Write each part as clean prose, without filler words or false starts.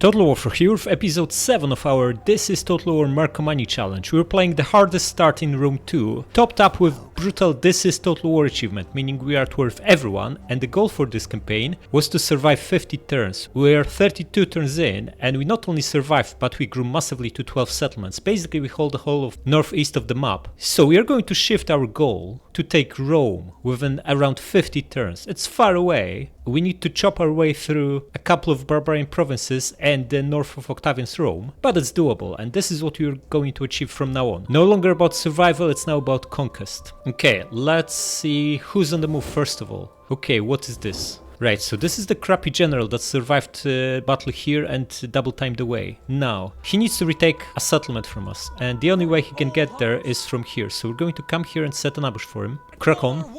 Total War for here with episode 7 of our This is Total War Marcomanni challenge. We're playing the hardest start in Rome 2, topped up with brutal This is Total War achievement, meaning we are worth everyone, and the goal for this campaign was to survive 50 turns. We are 32 turns in, and we not only survived, but we grew massively to 12 settlements. Basically we hold the whole of northeast of the map. So we are going to shift our goal to take Rome within around 50 turns. It's far away. We need to chop our way through a couple of barbarian provinces and the north of Octavian's Rome, but it's doable, and this is what we're going to achieve from now on. No longer about survival, it's now about conquest. Okay, let's see who's on the move first of all. Okay, what is this? Right, so this is the crappy general that survived battle here and double timed away. Now, he needs to retake a settlement from us, and the only way he can get there is from here. So we're going to come here and set an ambush for him. Crack on.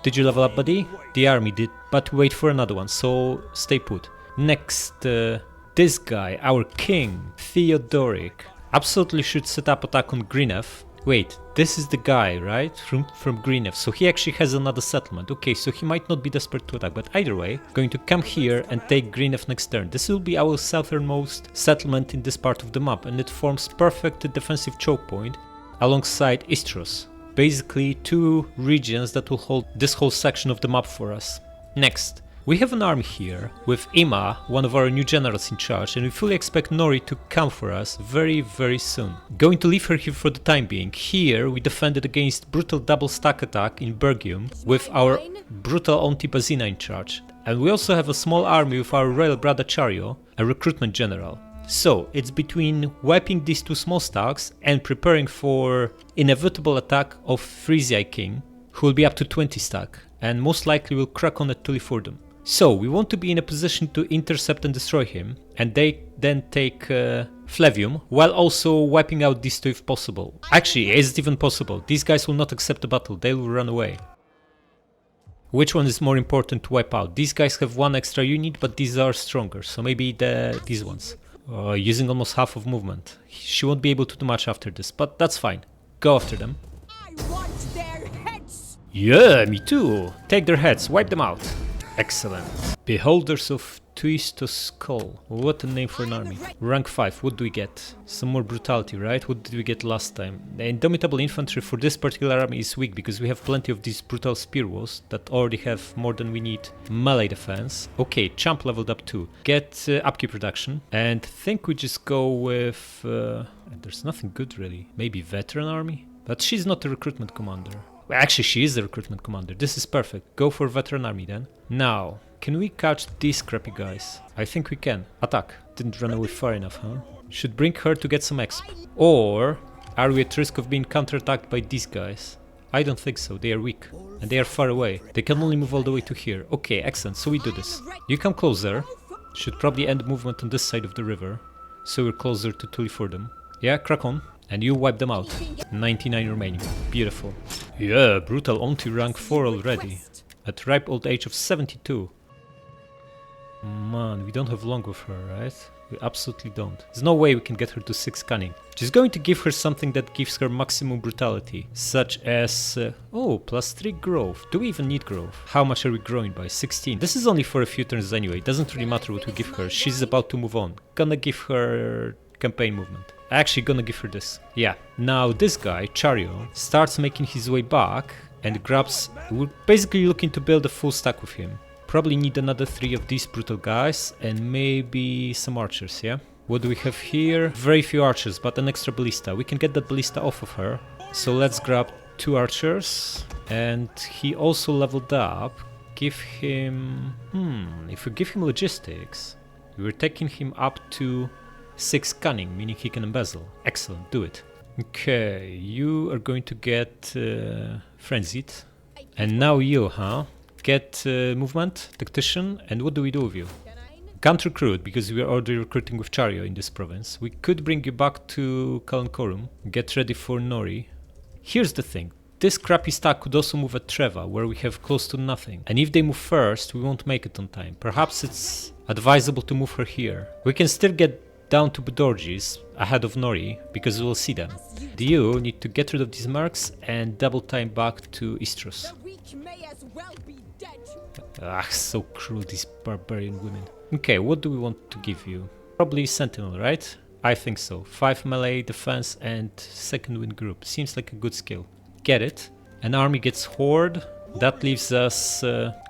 Did you level up, buddy? The army did, but wait for another one, so stay put. Next, this guy, our king, Theodoric, absolutely should set up attack on Greenev. Wait, this is the guy, right? From Greenev, so he actually has another settlement. Okay, so he might not be desperate to attack, but either way, going to come here and take Greenev next turn. This will be our southernmost settlement in this part of the map, and it forms perfect defensive choke point alongside Istros. Basically two regions that will hold this whole section of the map for us. Next, we have an army here with Ima, one of our new generals, in charge, and we fully expect Nori to come for us very soon. Going to leave her here for the time being. Here we defended against brutal double stack attack in Bergium with our brutal Antipazina in charge. And we also have a small army with our royal brother Chario, a recruitment general. So it's between wiping these two small stacks and preparing for inevitable attack of Frisia King, who will be up to 20 stack, and most likely will crack on at Tulifordum. So we want to be in a position to intercept and destroy him, and they then take Flavium, while also wiping out these two if possible. Actually, is it even possible? These guys will not accept the battle, they will run away. Which one is more important to wipe out? These guys have one extra unit, but these are stronger, so maybe these ones. Using almost half of movement. She won't be able to do much after this, but that's fine. Go after them. I want their heads. Yeah, me too. Take their heads, wipe them out. Excellent. Beholders of Tuistos Skull. What a name for an army. Rank 5, what do we get? Some more brutality, right? What did we get last time? The indomitable infantry for this particular army is weak because we have plenty of these brutal spear walls that already have more than we need melee defense. Okay, champ leveled up too. Get upkeep reduction, and think we just go with... there's nothing good really. Maybe veteran army? But she's not a recruitment commander. Well, actually, she is the recruitment commander. This is perfect. Go for veteran army then. Now, can we catch these crappy guys? I think we can. Attack. Didn't run away far enough, huh? Should bring her to get some exp. Or are we at risk of being counterattacked by these guys? I don't think so. They are weak. And they are far away. They can only move all the way to here. Okay, excellent. So we do this. You come closer. Should probably end movement on this side of the river. So we're closer to Tulifordum. Yeah, crack on. And you wipe them out. 99 remaining. Beautiful. Yeah, brutal Onti rank 4 already. At ripe old age of 72. Man, we don't have long with her, right? We absolutely don't. There's no way we can get her to 6 cunning. She's going to give her something that gives her maximum brutality. Such as... plus 3 growth. Do we even need growth? How much are we growing by? 16. This is only for a few turns anyway. It doesn't really matter what we give her. She's about to move on. Gonna give her campaign movement. Actually gonna give her this. Yeah. Now this guy, Chario, starts making his way back and grabs... We're basically looking to build a full stack with him. Probably need another 3 of these brutal guys and maybe some archers, yeah? What do we have here? Very few archers, but an extra ballista. We can get that ballista off of her. So let's grab 2 archers. And he also leveled up. Give him... if we give him logistics, we're taking him up to 6 cunning, meaning he can embezzle. Excellent, do it. Okay, you are going to get frenzied. And now you, huh? Get movement, tactician, and what do we do with you? Can't recruit, because we are already recruiting with Chario in this province. We could bring you back to Kalankorum. Get ready for Nori. Here's the thing. This crappy stack could also move at Treva, where we have close to nothing. And if they move first, we won't make it on time. Perhaps it's advisable to move her here. We can still get down to Budorgis ahead of Nori, because we'll see them. You need to get rid of these mercs and double time back to Istros. So cruel, these barbarian women. Okay, what do we want to give you? Probably Sentinel, right? I think so. 5 melee defense and second wind group. Seems like a good skill. Get it. An army gets Horde. That leaves us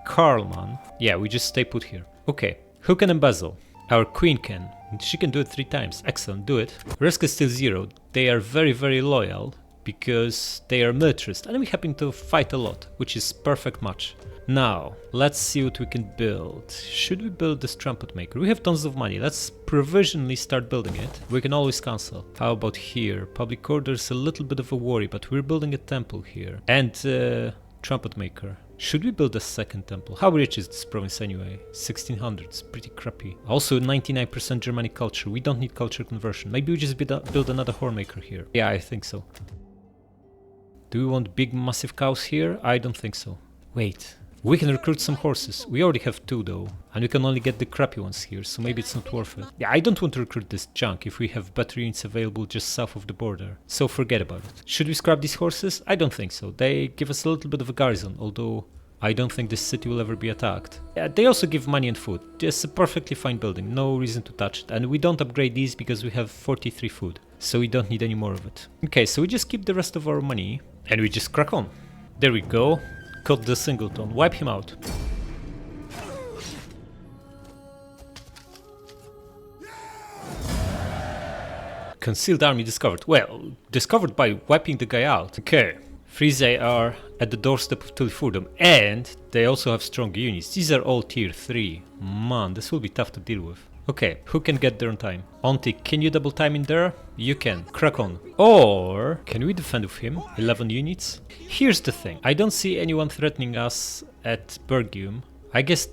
Karlman. Yeah, we just stay put here. Okay, who can embezzle? Our queen can. She can do it 3 times. Excellent, do it. Risk is still 0. They are very, very loyal because they are militarist and we happen to fight a lot, which is perfect match. Now, let's see what we can build. Should we build this trumpet maker? We have tons of money. Let's provisionally start building it. We can always cancel. How about here? Public order is a little bit of a worry, but we're building a temple here. And trumpet maker. Should we build a second temple? How rich is this province anyway? 1600, it's pretty crappy. Also 99% Germanic culture. We don't need culture conversion. Maybe we just build another horn maker here. Yeah, I think so. Do we want big massive cows here? I don't think so. Wait. We can recruit some horses. We already have 2 though, and we can only get the crappy ones here, so maybe it's not worth it. Yeah, I don't want to recruit this junk if we have better units available just south of the border, so forget about it. Should we scrap these horses? I don't think so. They give us a little bit of a garrison, although I don't think this city will ever be attacked. Yeah, they also give money and food. Just a perfectly fine building, no reason to touch it. And we don't upgrade these because we have 43 food, so we don't need any more of it. Okay, so we just keep the rest of our money, and we just crack on. There we go. Cut the singleton, wipe him out. Concealed army discovered. Well, discovered by wiping the guy out. Okay, Friese are at the doorstep of Tulifurdum, and they also have strong units. These are all tier 3. Man, this will be tough to deal with. Okay, who can get there on time? Onti, can you double time in there? You can. Crack on. Or can we defend with him? 11 units? Here's the thing. I don't see anyone threatening us at Bergium. I guess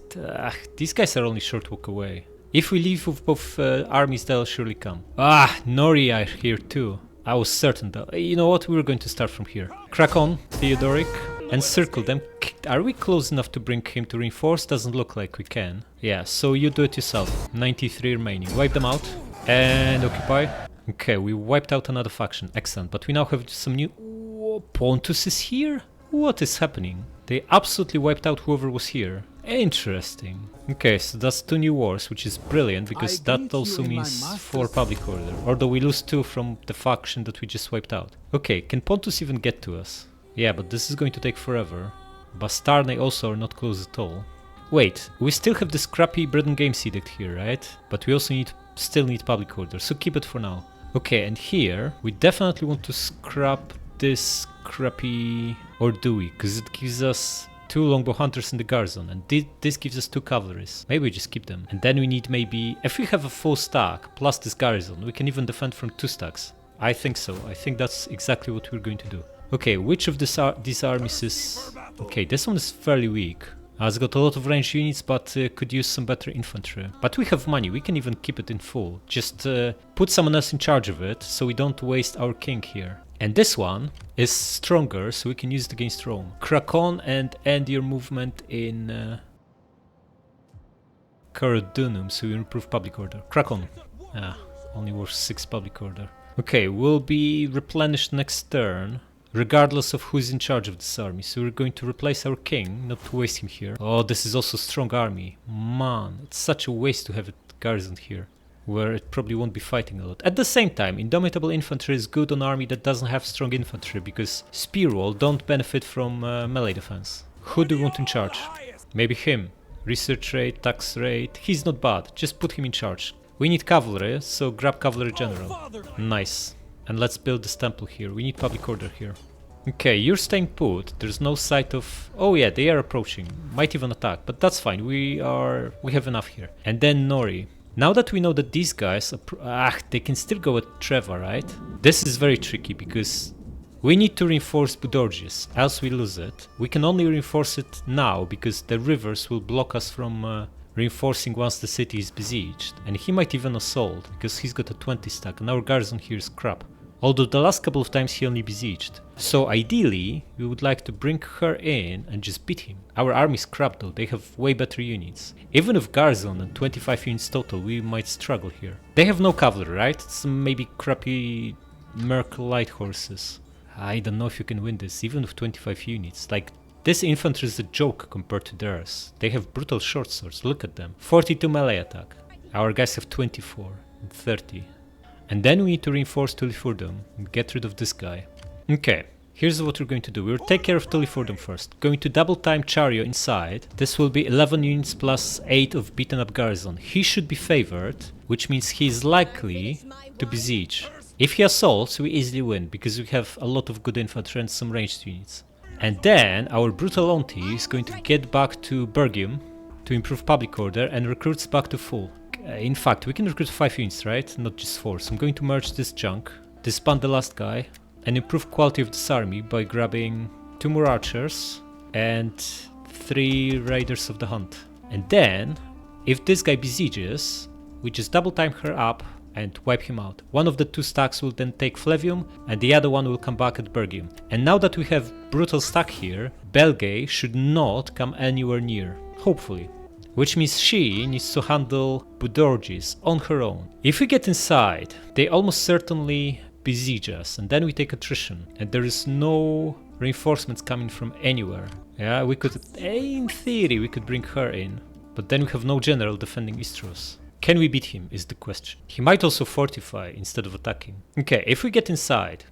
these guys are only short walk away. If we leave with both armies, they'll surely come. Ah, Nori are here too. I was certain that. You know what? We're going to start from here. Crack on, Theodoric. Encircle them. Are we close enough to bring him to reinforce? Doesn't look like we can. Yeah, so you do it yourself. 93 remaining. Wipe them out. And occupy. Okay, we wiped out another faction. Excellent. But we now have some new... Oh, Pontus is here? What is happening? They absolutely wiped out whoever was here. Interesting. Okay, so that's 2 new wars, which is brilliant, because that also means 4 public order. Although we lose 2 from the faction that we just wiped out. Okay, can Pontus even get to us? Yeah, but this is going to take forever. Bastarnae also are not close at all. Wait, we still have this crappy bread and games edict here, right? But we also still need public order, so keep it for now. Okay, and here we definitely want to scrap this crappy... Or do we? Because it gives us 2 longbow hunters in the garrison, and this gives us 2 cavalries. Maybe we just keep them. And then we need maybe... If we have a full stack plus this garrison, we can even defend from 2 stacks. I think so. I think that's exactly what we're going to do. Okay, which of these armies is... Okay, this one is fairly weak. It's got a lot of ranged units, but could use some better infantry. But we have money, we can even keep it in full. Just put someone else in charge of it, so we don't waste our king here. And this one is stronger, so we can use it against Rome. Crack on and end your movement in Caradunum, so you improve public order. Crack on. Only worth 6 public order. Okay, we'll be replenished next turn. Regardless of who's in charge of this army, so we're going to replace our king, not to waste him here. Oh, this is also a strong army. Man, it's such a waste to have it garrisoned here, where it probably won't be fighting a lot. At the same time, indomitable infantry is good on an army that doesn't have strong infantry, because spear wall don't benefit from melee defense. Who do we want in charge? Maybe him. Research rate, tax rate, he's not bad, just put him in charge. We need cavalry, so grab cavalry general. Nice. And let's build this temple here. We need public order here. Okay, you're staying put. There's no sight of... Oh yeah, they are approaching. Might even attack, but that's fine. We have enough here. And then Nori. Now that we know that these guys... they can still go at Treva, right? This is very tricky because we need to reinforce Budorgius, else we lose it. We can only reinforce it now because the rivers will block us from reinforcing once the city is besieged. And he might even assault because he's got a 20 stack and our garrison here is crap. Although the last couple of times he only besieged. So ideally, we would like to bring her in and just beat him. Our army's crap though, they have way better units. Even with garrison and 25 units total, we might struggle here. They have no cavalry, right? It's maybe crappy Merc light horses. I don't know if you can win this, even with 25 units. Like, This infantry is a joke compared to theirs. They have brutal short swords, look at them. 42 melee attack. Our guys have 24 and 30. And then we need to reinforce Tulifurdum and get rid of this guy. Okay, here's what we're going to do. We'll take care of Tulifurdum first. Going to double time Chario inside. This will be 11 units plus 8 of beaten up garrison. He should be favored, which means he's likely to besiege. If he assaults, we easily win, because we have a lot of good infantry and some ranged units. And then our brutal auntie is going to get back to Bergium to improve public order and recruits back to full. In fact, we can recruit 5 units, right? Not just 4. So I'm going to merge this junk, disband the last guy, and improve quality of this army by grabbing 2 more archers and 3 raiders of the hunt. And then, if this guy besieges, we just double time her up and wipe him out. One of the 2 stacks will then take Flevium and the other one will come back at Bergium. And now that we have brutal stack here, Belgae should not come anywhere near, hopefully. Which means she needs to handle Budorgis on her own. If we get inside, they almost certainly besiege us, and then we take attrition, and there is no reinforcements coming from anywhere. Yeah, we could, in theory, we could bring her in, but then we have no general defending Istros. Can we beat him is the question. He might also fortify instead of attacking. Okay, if we get inside,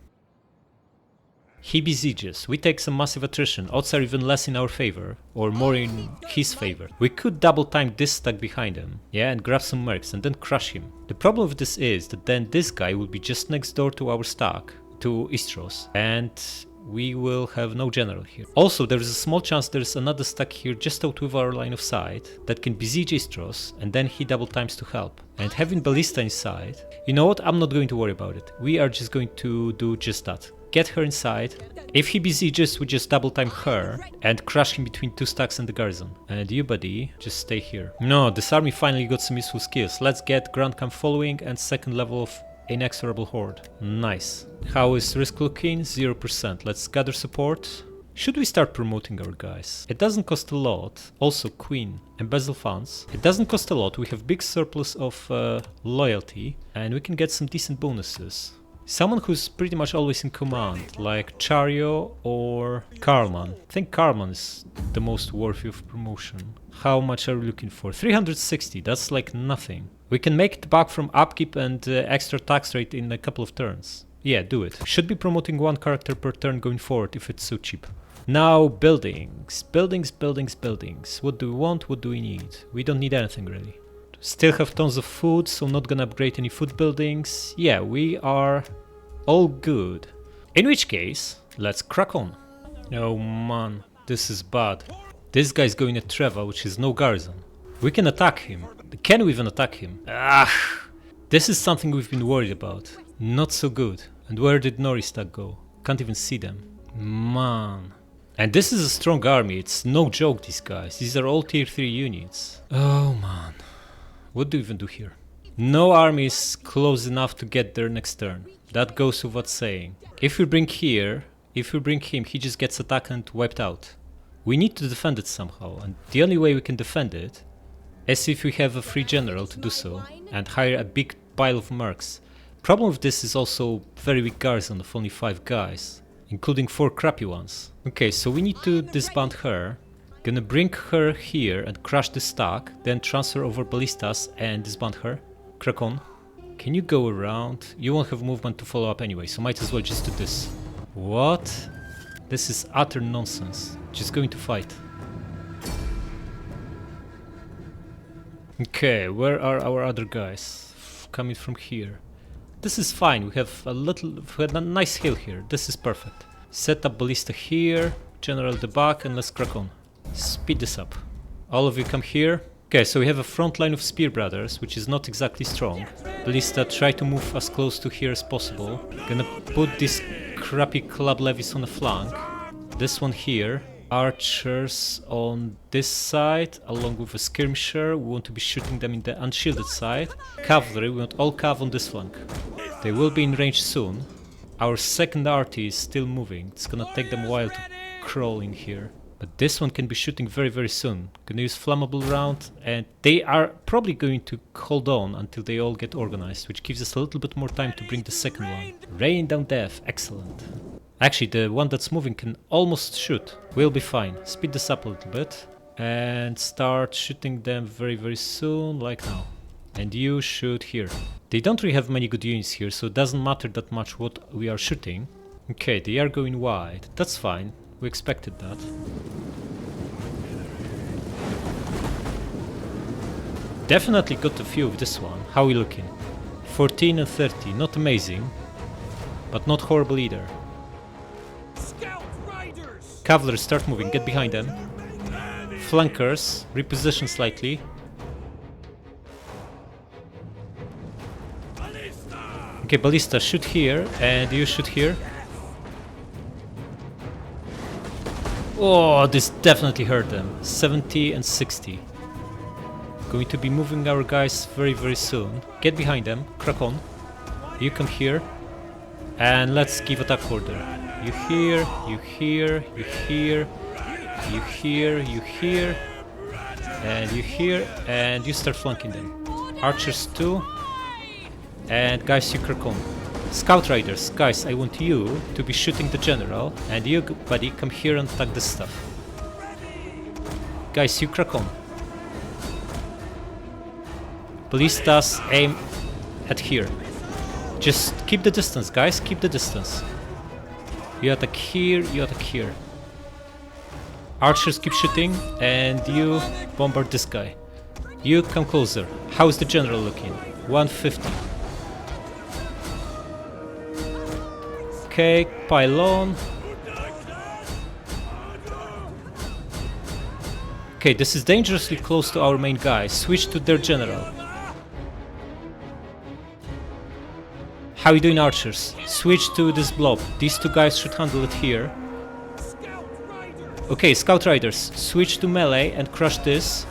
he besieges, we take some massive attrition, odds are even less in our favor, or more in his favor. We could double time this stack behind him, yeah, and grab some mercs and then crush him. The problem with this is that then this guy will be just next door to our stack, to Istros, and we will have no general here. Also, there is a small chance there is another stack here just out of our line of sight that can besiege Istros, and then he double times to help. And having Ballista inside, you know what, I'm not going to worry about it. We are just going to do just that. Get her inside. If he besieges, we just double time her and crush him between 2 stacks and the garrison. And you, buddy, just stay here. No, this army finally got some useful skills. Let's get Grand Camp following and 2nd level of Inexorable Horde. Nice. How is risk looking? 0%. Let's gather support. Should we start promoting our guys? It doesn't cost a lot. Also, Queen, embezzle funds. It doesn't cost a lot. We have big surplus of loyalty and we can get some decent bonuses. Someone who's pretty much always in command, like Chario or Karlman. I think Karlman is the most worthy of promotion. How much are we looking for? 360, that's like nothing. We can make it back from upkeep and extra tax rate in a couple of turns. Yeah, do it. Should be promoting 1 character per turn going forward if it's so cheap. Now buildings. Buildings, buildings, buildings. What do we want? What do we need? We don't need anything really. Still have tons of food, so not gonna upgrade any food buildings. Yeah, we are all good. In which case, let's crack on. Oh man, this is bad. This guy's going at Treva, which is no garrison. We can attack him. Can we even attack him? This is something we've been worried about. Not so good. And where did Noristak go? Can't even see them. Man. And this is a strong army, it's no joke, these guys. These are all tier 3 units. Oh man. What do we even do here? No army is close enough to get there next turn. That goes without saying. If we bring him, he just gets attacked and wiped out. We need to defend it somehow, and the only way we can defend it is if we have a free general to do so, and hire a big pile of mercs. Problem with this is also very weak garrison of only 5 guys, including 4 crappy ones. Okay, so we need to disband her. Gonna bring her here and crush the stack, then transfer over ballistas and disband her. Crack on. Can you go around? You won't have movement to follow up anyway, so might as well just do this. What? This is utter nonsense. Just going to fight. Okay, where are our other guys? Coming from here. This is fine, we have a nice hill here. This is perfect. Set up ballista here, general the back, and let's crack on. Speed this up. All of you come here. Okay, so we have a front line of Spear Brothers, which is not exactly strong. Ballista, try to move as close to here as possible. Gonna put these crappy club levies on the flank. This one here. Archers on this side, along with a skirmisher. We want to be shooting them in the unshielded side. Cavalry, we want all cav on this flank. They will be in range soon. Our second arty is still moving. It's gonna take them a while to crawl in here. But this one can be shooting very, very soon. Gonna use flammable round, and they are probably going to hold on until they all get organized, which gives us a little bit more time to bring the second one. Rain down death, excellent. Actually, the one that's moving can almost shoot. We'll be fine. Speed this up a little bit. And start shooting them very, very soon, like now. And you shoot here. They don't really have many good units here, so it doesn't matter that much what we are shooting. Okay, they are going wide. That's fine. We expected that. Definitely got a few of this one. How are we looking? 14 and 30. Not amazing, but not horrible either. Cavalry, start moving. Get behind them. Flankers, reposition slightly. Okay, ballista, shoot here, and you shoot here. Oh, this definitely hurt them. 70 and 60. Going to be moving our guys very, very soon. Get behind them, crack on. You come here, and let's give attack order. You here, you here, you here, you here, you here, and you here, and you start flanking them. Archers too, and guys, you crack on. Scout riders, guys, I want you to be shooting the general, and you, buddy, come here and attack this stuff. Guys, you crack on. Ballistas, aim at here. Just keep the distance, guys, keep the distance. You attack here, you attack here. Archers keep shooting, and you bombard this guy. You come closer. How's the general looking? 150. Okay, pylon. Okay, this is dangerously close to our main guy. Switch to their general. How are you doing, archers? Switch to this blob. These two guys should handle it here. Okay, scout riders, switch to melee and crush this.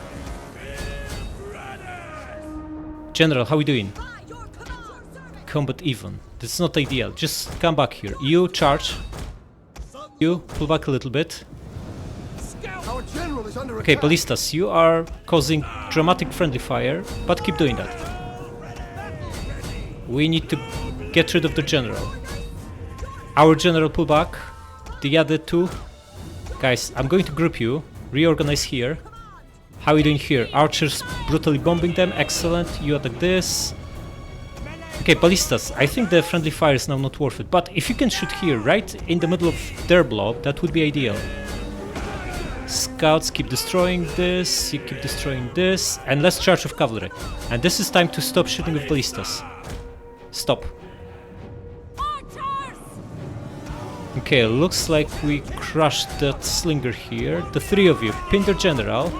General, how are we doing? Combat even. This is not ideal. Just come back here. You charge. You pull back a little bit. Okay, ballistas, you are causing dramatic friendly fire, but keep doing that. We need to get rid of the general. Our general pull back. The other two. Guys, I'm going to group you. Reorganize here. How are you doing here? Archers brutally bombing them. Excellent. You attack this. Okay, ballistas, I think the friendly fire is now not worth it. But if you can shoot here, right in the middle of their blob, that would be ideal. Scouts, keep destroying this. You keep destroying this. And let's charge of cavalry. And this is time to stop shooting with ballistas. Stop. Okay, looks like we crushed that slinger here. The three of you, pin their general,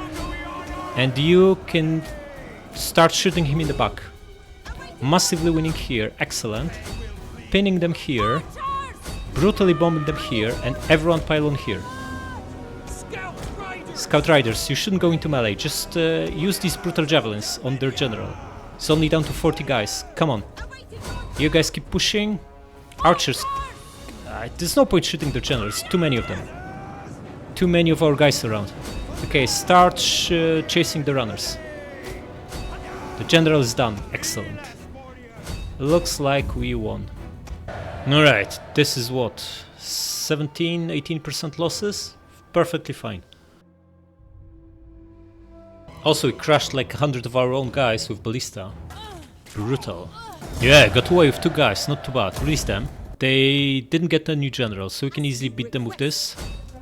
and you can start shooting him in the back. Massively winning here, excellent. Pinning them here, brutally bombing them here, and everyone pile on here. Scout riders, you shouldn't go into melee, just use these brutal javelins on their general. It's only down to 40 guys, come on. You guys keep pushing. Archers, there's no point shooting their generals, too many of them. Too many of our guys around. Okay, start chasing the runners. The general is done, excellent. Looks like we won. Alright, this is what? 17-18% losses? Perfectly fine. Also, we crushed like 100 of our own guys with ballista. Brutal. Yeah, got away with 2 guys, not too bad. Release them. They didn't get a new general, so we can easily beat them with this.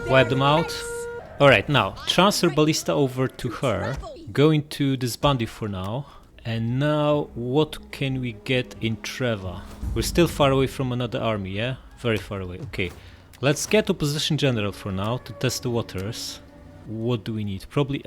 Wipe them out. Alright, now, transfer ballista over to her. Go into this bandit for now. And now, what can we get in Treva? We're still far away from another army, yeah? Very far away, okay. Let's get opposition general for now to test the waters. What do we need? Probably,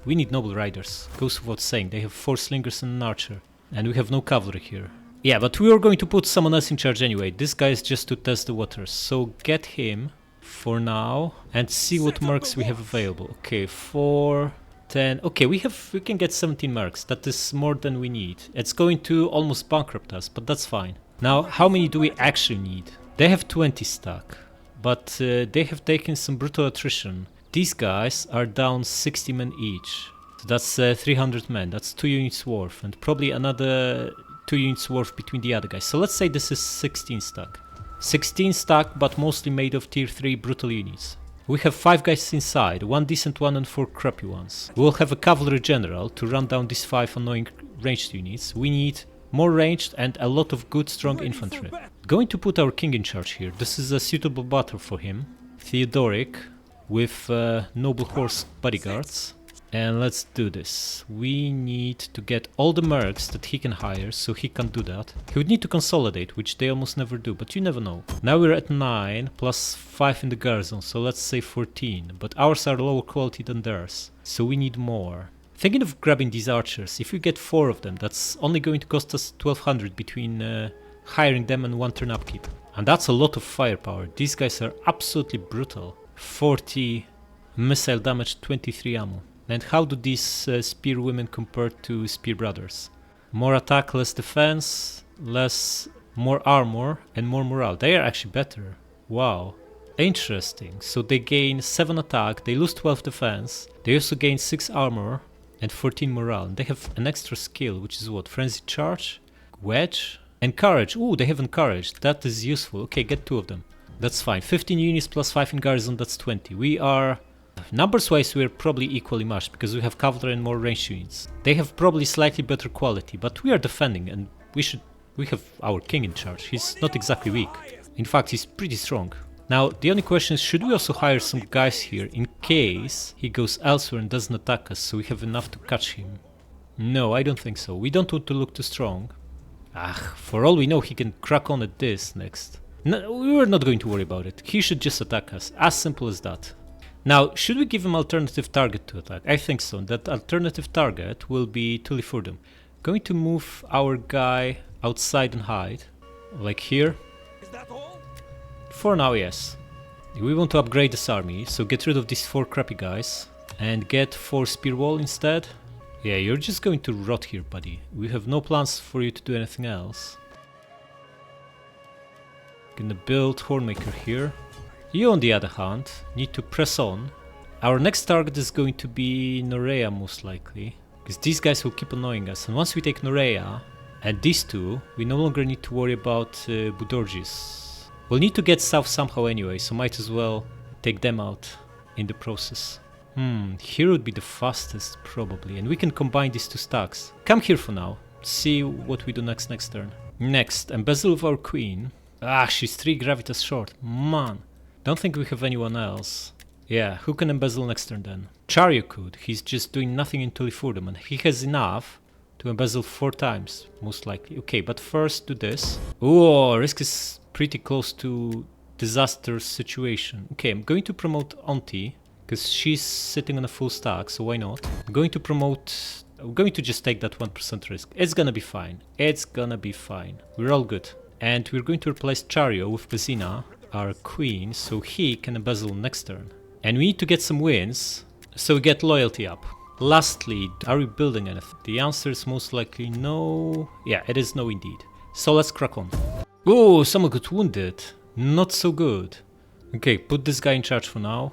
we need noble riders. Goes without saying, they have 4 slingers and an archer. And we have no cavalry here. Yeah, but we are going to put someone else in charge anyway. This guy is just to test the waters. So get him for now and see what marks we have available. Okay, 4, 10. Okay, we can get 17 marks. That is more than we need. It's going to almost bankrupt us, but that's fine. Now, how many do we actually need? They have 20 stack, but they have taken some brutal attrition. These guys are down 60 men each. So that's 300 men. That's 2 units worth, and probably another 2 units worth between the other guys. So let's say this is 16 stack. 16 stack, but mostly made of tier 3 brutal units. We have 5 guys inside, 1 decent one and 4 crappy ones. We'll have a cavalry general to run down these 5 annoying ranged units. We need more ranged and a lot of good strong infantry. Going to put our king in charge here. This is a suitable battle for him. Theodoric with noble horse bodyguards. And let's do this. We need to get all the mercs that he can hire, so he can do that. He would need to consolidate, which they almost never do, but you never know. Now we're at 9, plus 5 in the garrison, so let's say 14. But ours are lower quality than theirs, so we need more. Thinking of grabbing these archers, if we get 4 of them, that's only going to cost us 1200 between hiring them and 1 turn upkeep. And that's a lot of firepower. These guys are absolutely brutal. 40 missile damage, 23 ammo. And how do these spear women compare to spear brothers? More attack, less defense, more armor, and more morale. They are actually better. Wow. Interesting. So they gain 7 attack, they lose 12 defense, they also gain 6 armor and 14 morale. And they have an extra skill, which is what? Frenzy charge, wedge, and courage. Ooh, they have encouraged. That is useful. Okay, get 2 of them. That's fine. 15 units plus 5 in garrison, that's 20. We are... Numbers wise we are probably equally matched because we have cavalry and more ranged units. They have probably slightly better quality, but we are defending and we have our king in charge. He's not exactly weak. In fact, he's pretty strong. Now the only question is, should we also hire some guys here in case he goes elsewhere and doesn't attack us, so we have enough to catch him? No, I don't think so. We don't want to look too strong. For all we know he can crack on at this next. No, we're not going to worry about it. He should just attack us. As simple as that. Now, should we give him alternative target to attack? I think so. That alternative target will be Tulifurdum. Going to move our guy outside and hide. Like here. Is that all? For now, yes. We want to upgrade this army, so get rid of these 4 crappy guys. And get 4 spear wall instead. Yeah, you're just going to rot here, buddy. We have no plans for you to do anything else. Gonna build Hornmaker here. You, on the other hand, need to press on. Our next target is going to be Norea, most likely, because these guys will keep annoying us. And once we take Norea and these 2, we no longer need to worry about Budorgis. We'll need to get south somehow anyway, so might as well take them out in the process. Here would be the fastest, probably, and we can combine these 2 stacks. Come here for now, see what we do next turn. Next, embezzle of our queen. She's 3 gravitas short, man. Don't think we have anyone else. Yeah, who can embezzle next turn then? Chariot could. He's just doing nothing in Tulifurdum and he has enough to embezzle 4 times, most likely. Okay, but first do this. Oh, risk is pretty close to disaster situation. Okay, I'm going to promote Auntie because she's sitting on a full stack, so why not? I'm going to just take that 1% risk. It's gonna be fine. It's gonna be fine. We're all good. And we're going to replace Chariot with Pesina, our queen, so he can embezzle next turn. And we need to get some wins, so we get loyalty up. Lastly, are we building anything? The answer is most likely no. Yeah, it is no indeed. So let's crack on. Oh, someone got wounded. Not so good. Okay, put this guy in charge for now.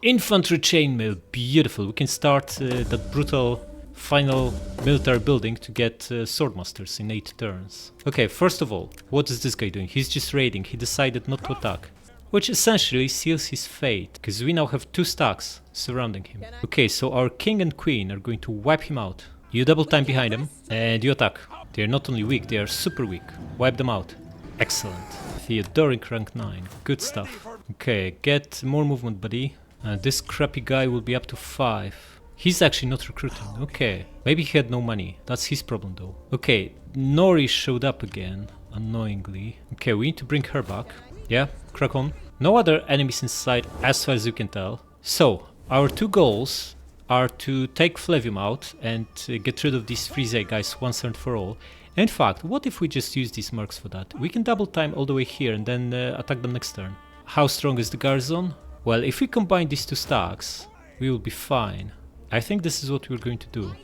Infantry chainmail, beautiful. We can start that brutal final military building to get swordmasters in 8 turns. Okay, first of all, what is this guy doing? He's just raiding. He decided not to attack, which essentially seals his fate, because we now have 2 stacks surrounding him. Okay, so our king and queen are going to wipe him out. You double time behind them and you attack. They are not only weak, they are super weak. Wipe them out. Excellent. Theodoric rank 9. Good stuff. Okay, get more movement, buddy. This crappy guy will be up to 5. He's actually not recruiting. Okay, maybe he had no money. That's his problem though. Okay, Nori showed up again, annoyingly. Okay, we need to bring her back. Yeah, crack on. No other enemies in sight as far as you can tell. So, our 2 goals are to take Flavium out and get rid of these Frisia guys once and for all. In fact, what if we just use these mercs for that? We can double time all the way here and then attack them next turn. How strong is the garrison? Well, if we combine these 2 stacks, we will be fine. I think this is what we're going to do.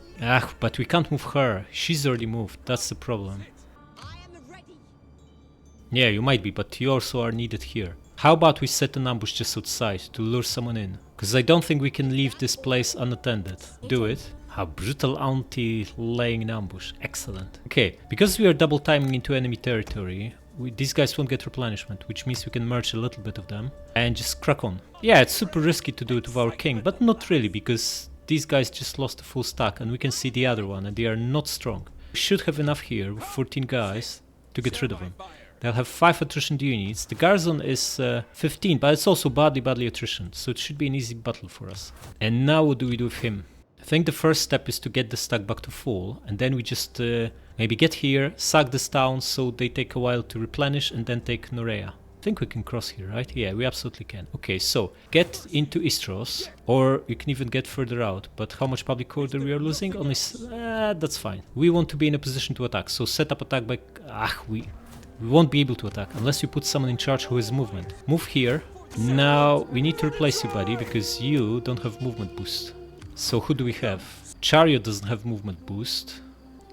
But we can't move her. She's already moved. That's the problem. Yeah, you might be, but you also are needed here. How about we set an ambush just outside to lure someone in? Because I don't think we can leave this place unattended. Do it. How brutal Auntie laying an ambush. Excellent. Okay, because we are double timing into enemy territory, these guys won't get replenishment, which means we can merge a little bit of them and just crack on. Yeah, it's super risky to do it with our king, but not really, because these guys just lost a full stack and we can see the other one and they are not strong. We should have enough here with 14 guys to get rid of them. They'll have 5 attrition units. The garrison is 15, but it's also badly attrition, so it should be an easy battle for us. And now what do we do with him? I think the first step is to get the stack back to full, and then we just maybe get here, sack this town so they take a while to replenish, and then take Norea. I think we can cross here, right? Yeah, we absolutely can. Okay, so get into Istros, or you can even get further out, but how much public order we are losing? Only that's fine. We want to be in a position to attack, so set up attack by... we won't be able to attack unless you put someone in charge who has movement. Move here. Now we need to replace you, buddy, because you don't have movement boost. So who do we have? Chariot doesn't have movement boost.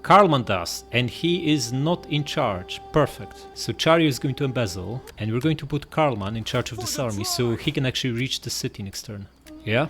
Karlman does, and he is not in charge. Perfect. So Chariot is going to embezzle, and we're going to put Karlman in charge of this army, so he can actually reach the city next turn. Yeah?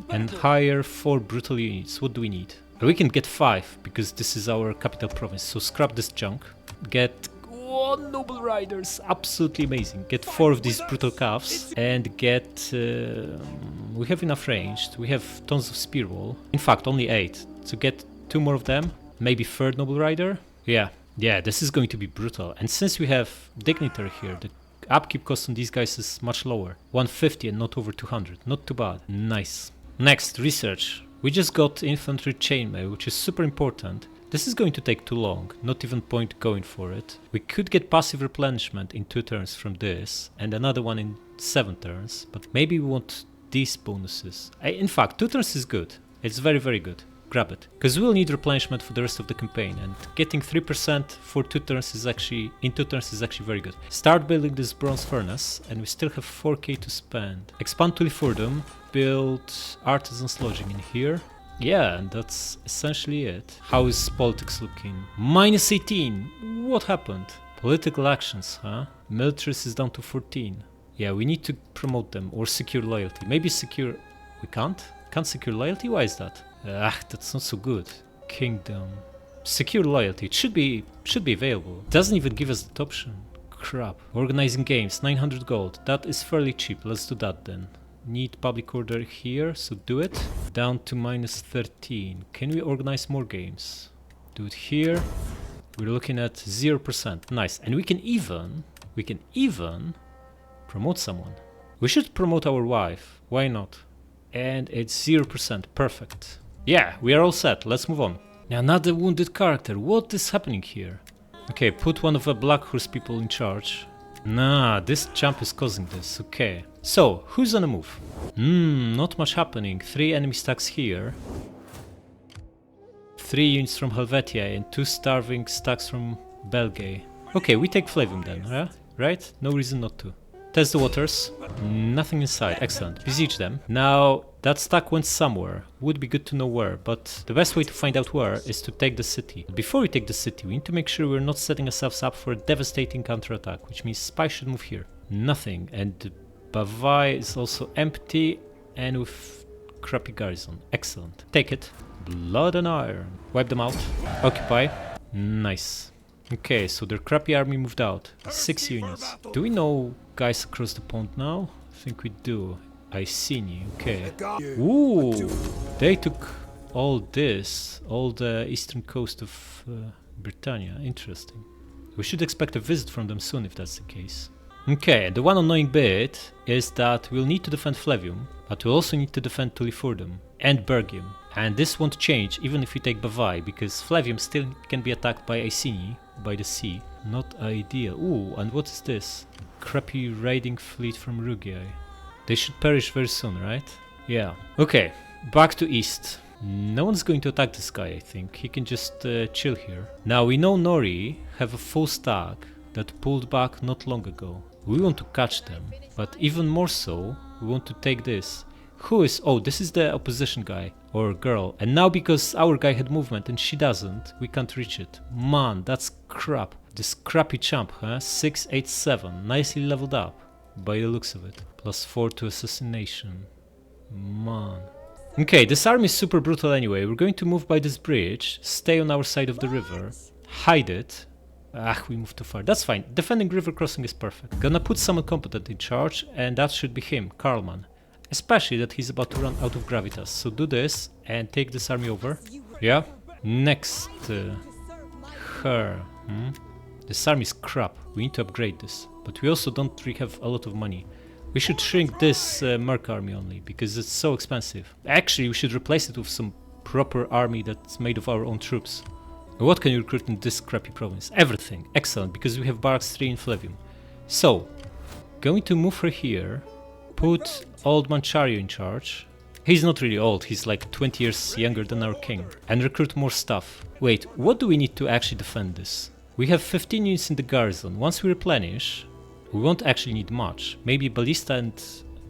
And hire 4 brutal units. What do we need? We can get 5, because this is our capital province, so scrap this junk. Get 1 noble riders, absolutely amazing. Get 4 of these brutal calves, and get... we have enough ranged, we have tons of spear wall. In fact, only 8. So get 2 more of them. Maybe 3rd noble rider? Yeah, this is going to be brutal. And since we have dignitary here, the upkeep cost on these guys is much lower. 150 and not over 200. Not too bad. Nice. Next, research. We just got infantry chainmail, which is super important. This is going to take too long, not even point going for it. We could get passive replenishment in 2 turns from this, and another one in 7 turns, but maybe we want these bonuses. In fact, 2 turns is good. It's very good. Grab it, because we'll need replenishment for the rest of the campaign, and getting 3% for 2 turns is actually, in 2 turns is actually very good. Start building this bronze furnace, and we still have 4k to spend. Expand to Lifurdum, build artisans lodging in here. Yeah, and that's essentially it. How is politics looking? Minus 18! What happened? Political actions, huh? Militaries is down to 14. Yeah, we need to promote them, or secure loyalty. Maybe secure... we can't? Can't secure loyalty? Why is that? That's not so good. Kingdom. Secure loyalty. It should be available. Doesn't even give us that option. Crap. Organizing games. 900 gold. That is fairly cheap. Let's do that then. Need public order here, so do it. Down to minus 13. Can we organize more games? Do it here. We're looking at 0%. Nice. And we can even promote someone. We should promote our wife. Why not? And it's 0%. Perfect. Yeah, we are all set. Let's move on. Another wounded character. What is happening here? Okay, put one of the Black Horse people in charge. Nah, this champ is causing this. Okay. So, who's on the move? Not much happening. 3 enemy stacks here. 3 units from Helvetia and 2 starving stacks from Belgae. Okay, we take Flavium then, right? No reason not to. Test the waters. Nothing inside. Excellent. Besiege them. Now, that stack went somewhere. Would be good to know where, but the best way to find out where is to take the city. Before we take the city, we need to make sure we're not setting ourselves up for a devastating counterattack, which means spies should move here. Nothing. And Bavai is also empty and with crappy garrison. Excellent. Take it. Blood and iron. Wipe them out. Occupy. Nice. Okay, so their crappy army moved out. 6 units. Do we know guys across the pond now? I think we do. Iceni, okay. Ooh, they took all this, all the eastern coast of Britannia. Interesting. We should expect a visit from them soon if that's the case. Okay, the one annoying bit is that we'll need to defend Flavium, but we'll also need to defend Tulifurdum and Bergium. And this won't change even if we take Bavai, because Flavium still can be attacked by Iceni, by the sea. Not ideal. Ooh, and what is this? Crappy raiding fleet from Rugiae. They should perish very soon, right? Yeah. Okay, back to east. No one's going to attack this guy, I think. He can just chill here. Now, we know Nori have a full stack that pulled back not long ago. We want to catch them, but even more so, we want to take this. Who is... oh, this is the opposition guy, or girl. And now because our guy had movement and she doesn't, we can't reach it. Man, that's crap. This crappy champ, huh? 687, nicely leveled up, by the looks of it. +4 to assassination. Man. Okay, this army is super brutal anyway. We're going to move by this bridge, stay on our side of the river, hide it, Ah, we moved too far. That's fine. Defending river crossing is perfect. Gonna put someone competent in charge, and that should be him, Karlman. Especially that he's about to run out of gravitas. So do this and take this army over. Yeah. Next, her. This army is crap. We need to upgrade this. But we also don't really have a lot of money. We should shrink this Merc army only, because it's so expensive. Actually, we should replace it with some proper army that's made of our own troops. What can you recruit in this crappy province? Everything. Excellent, because we have Barracks 3 in Flavium. So, going to move her here. Put old Manchario in charge. He's not really old, he's like 20 years younger than our king. And recruit more stuff. Wait, what do we need to actually defend this? We have 15 units in the garrison. Once we replenish, we won't actually need much. Maybe ballista and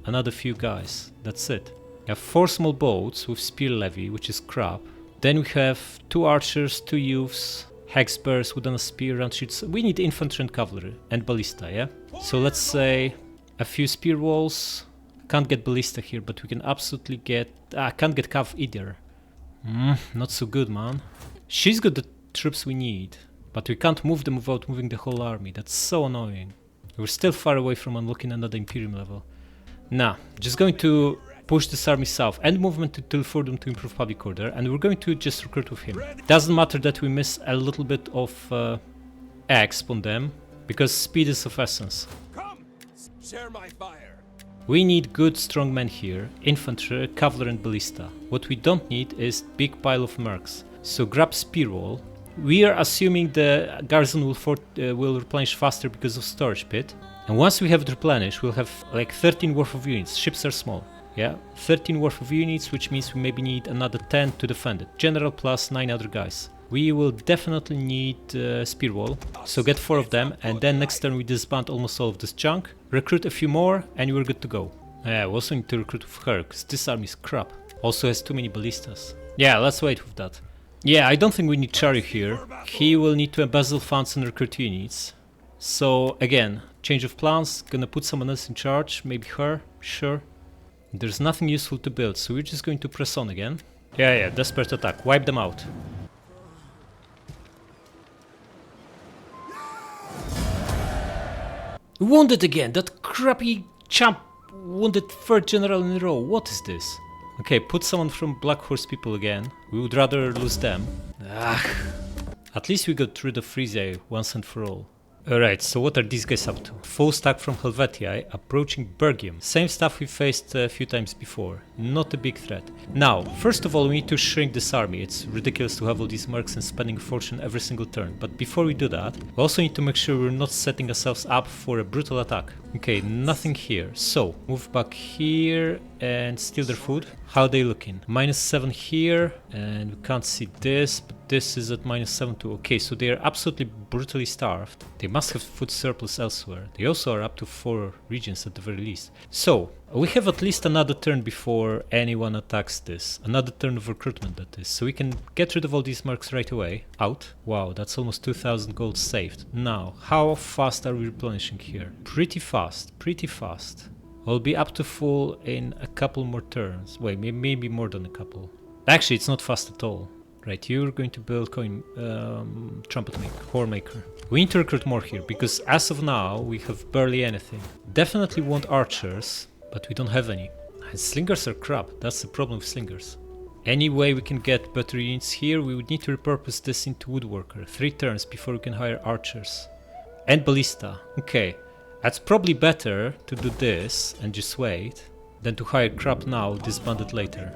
another few guys. That's it. We have 4 small boats with spear levy, which is crap. Then we have 2 archers, 2 youths, hexbearers with a spear and shields. We need infantry and cavalry and ballista, yeah? So let's say a few spear walls. Can't get ballista here, but we can absolutely get... can't get cav either. Not so good, man. She's got the troops we need, but we can't move them without moving the whole army. That's so annoying. We're still far away from unlocking another Imperium level. Nah, just going to push this army south, end movement to Tilfordum to improve public order, and we're going to just recruit with him. Doesn't matter that we miss a little bit of exp on them, because speed is of essence. Come, share my fire. We need good strong men here, infantry, cavalry and ballista. What we don't need is big pile of mercs. So grab spear wall. We are assuming the garrison will replenish faster because of storage pit. And once we have it replenished, we'll have like 13 worth of units. Ships are small. Yeah, 13 worth of units, which means we maybe need another 10 to defend it. General plus 9 other guys. We will definitely need spear wall, so get 4 of them, and then next turn we disband almost all of this junk, recruit a few more, and we're good to go. Yeah, we also need to recruit with her, because this army is crap. Also has too many ballistas. Yeah, let's wait with that. Yeah, I don't think we need Chari here. He will need to embezzle funds and recruit units. So again, change of plans, gonna put someone else in charge, maybe her, sure. There's nothing useful to build, so we're just going to press on again. Yeah, desperate attack, wipe them out. Wounded again! That crappy champ wounded 3rd general in a row. What is this? Okay, put someone from Black Horse people again. We would rather lose them. At least we got rid of Frisia once and for all. Alright, so what are these guys up to? Full stack from Helvetii, approaching Bergium. Same stuff we faced a few times before. Not a big threat. Now, first of all, we need to shrink this army. It's ridiculous to have all these mercs and spending a fortune every single turn. But before we do that, we also need to make sure we're not setting ourselves up for a brutal attack. Okay, nothing here. So, move back here and steal their food. How are they looking? -7 here, and we can't see this, but this is at -7 too. Okay, so they are absolutely brutally starved. They must have food surplus elsewhere. They also are up to 4 regions at the very least. So, we have at least another turn before anyone attacks this. Another turn of recruitment, that is. So we can get rid of all these mercs right away. Out. Wow, that's almost 2000 gold saved. Now, how fast are we replenishing here? Pretty fast, pretty fast. We'll be up to full in a couple more turns. Wait, maybe more than a couple. Actually, it's not fast at all. Right, you're going to build trumpet maker, horn maker. We need to recruit more here, because as of now, we have barely anything. Definitely want archers, but we don't have any. And slingers are crap, that's the problem with slingers. Any way we can get better units here, we would need to repurpose this into woodworker. 3 turns before we can hire archers. And ballista, okay. That's probably better to do this and just wait, than to hire crap now, disband it later.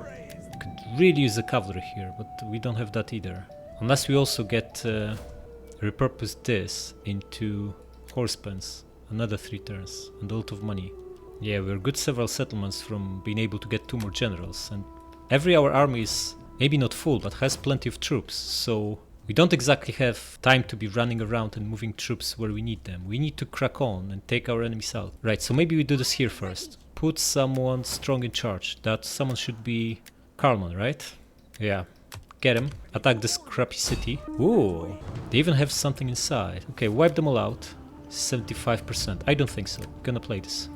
Could really use a cavalry here, but we don't have that either. Unless we also get repurpose this into horsepens, another 3 turns, and a lot of money. Yeah, we're good several settlements from being able to get 2 more generals, and our army is maybe not full, but has plenty of troops, so we don't exactly have time to be running around and moving troops where we need them. We need to crack on and take our enemies out. Right, so maybe we do this here first. Put someone strong in charge. That someone should be Karlman, right? Yeah. Get him. Attack this crappy city. Ooh, they even have something inside. Okay, wipe them all out. 75%. I don't think so. Gonna play this.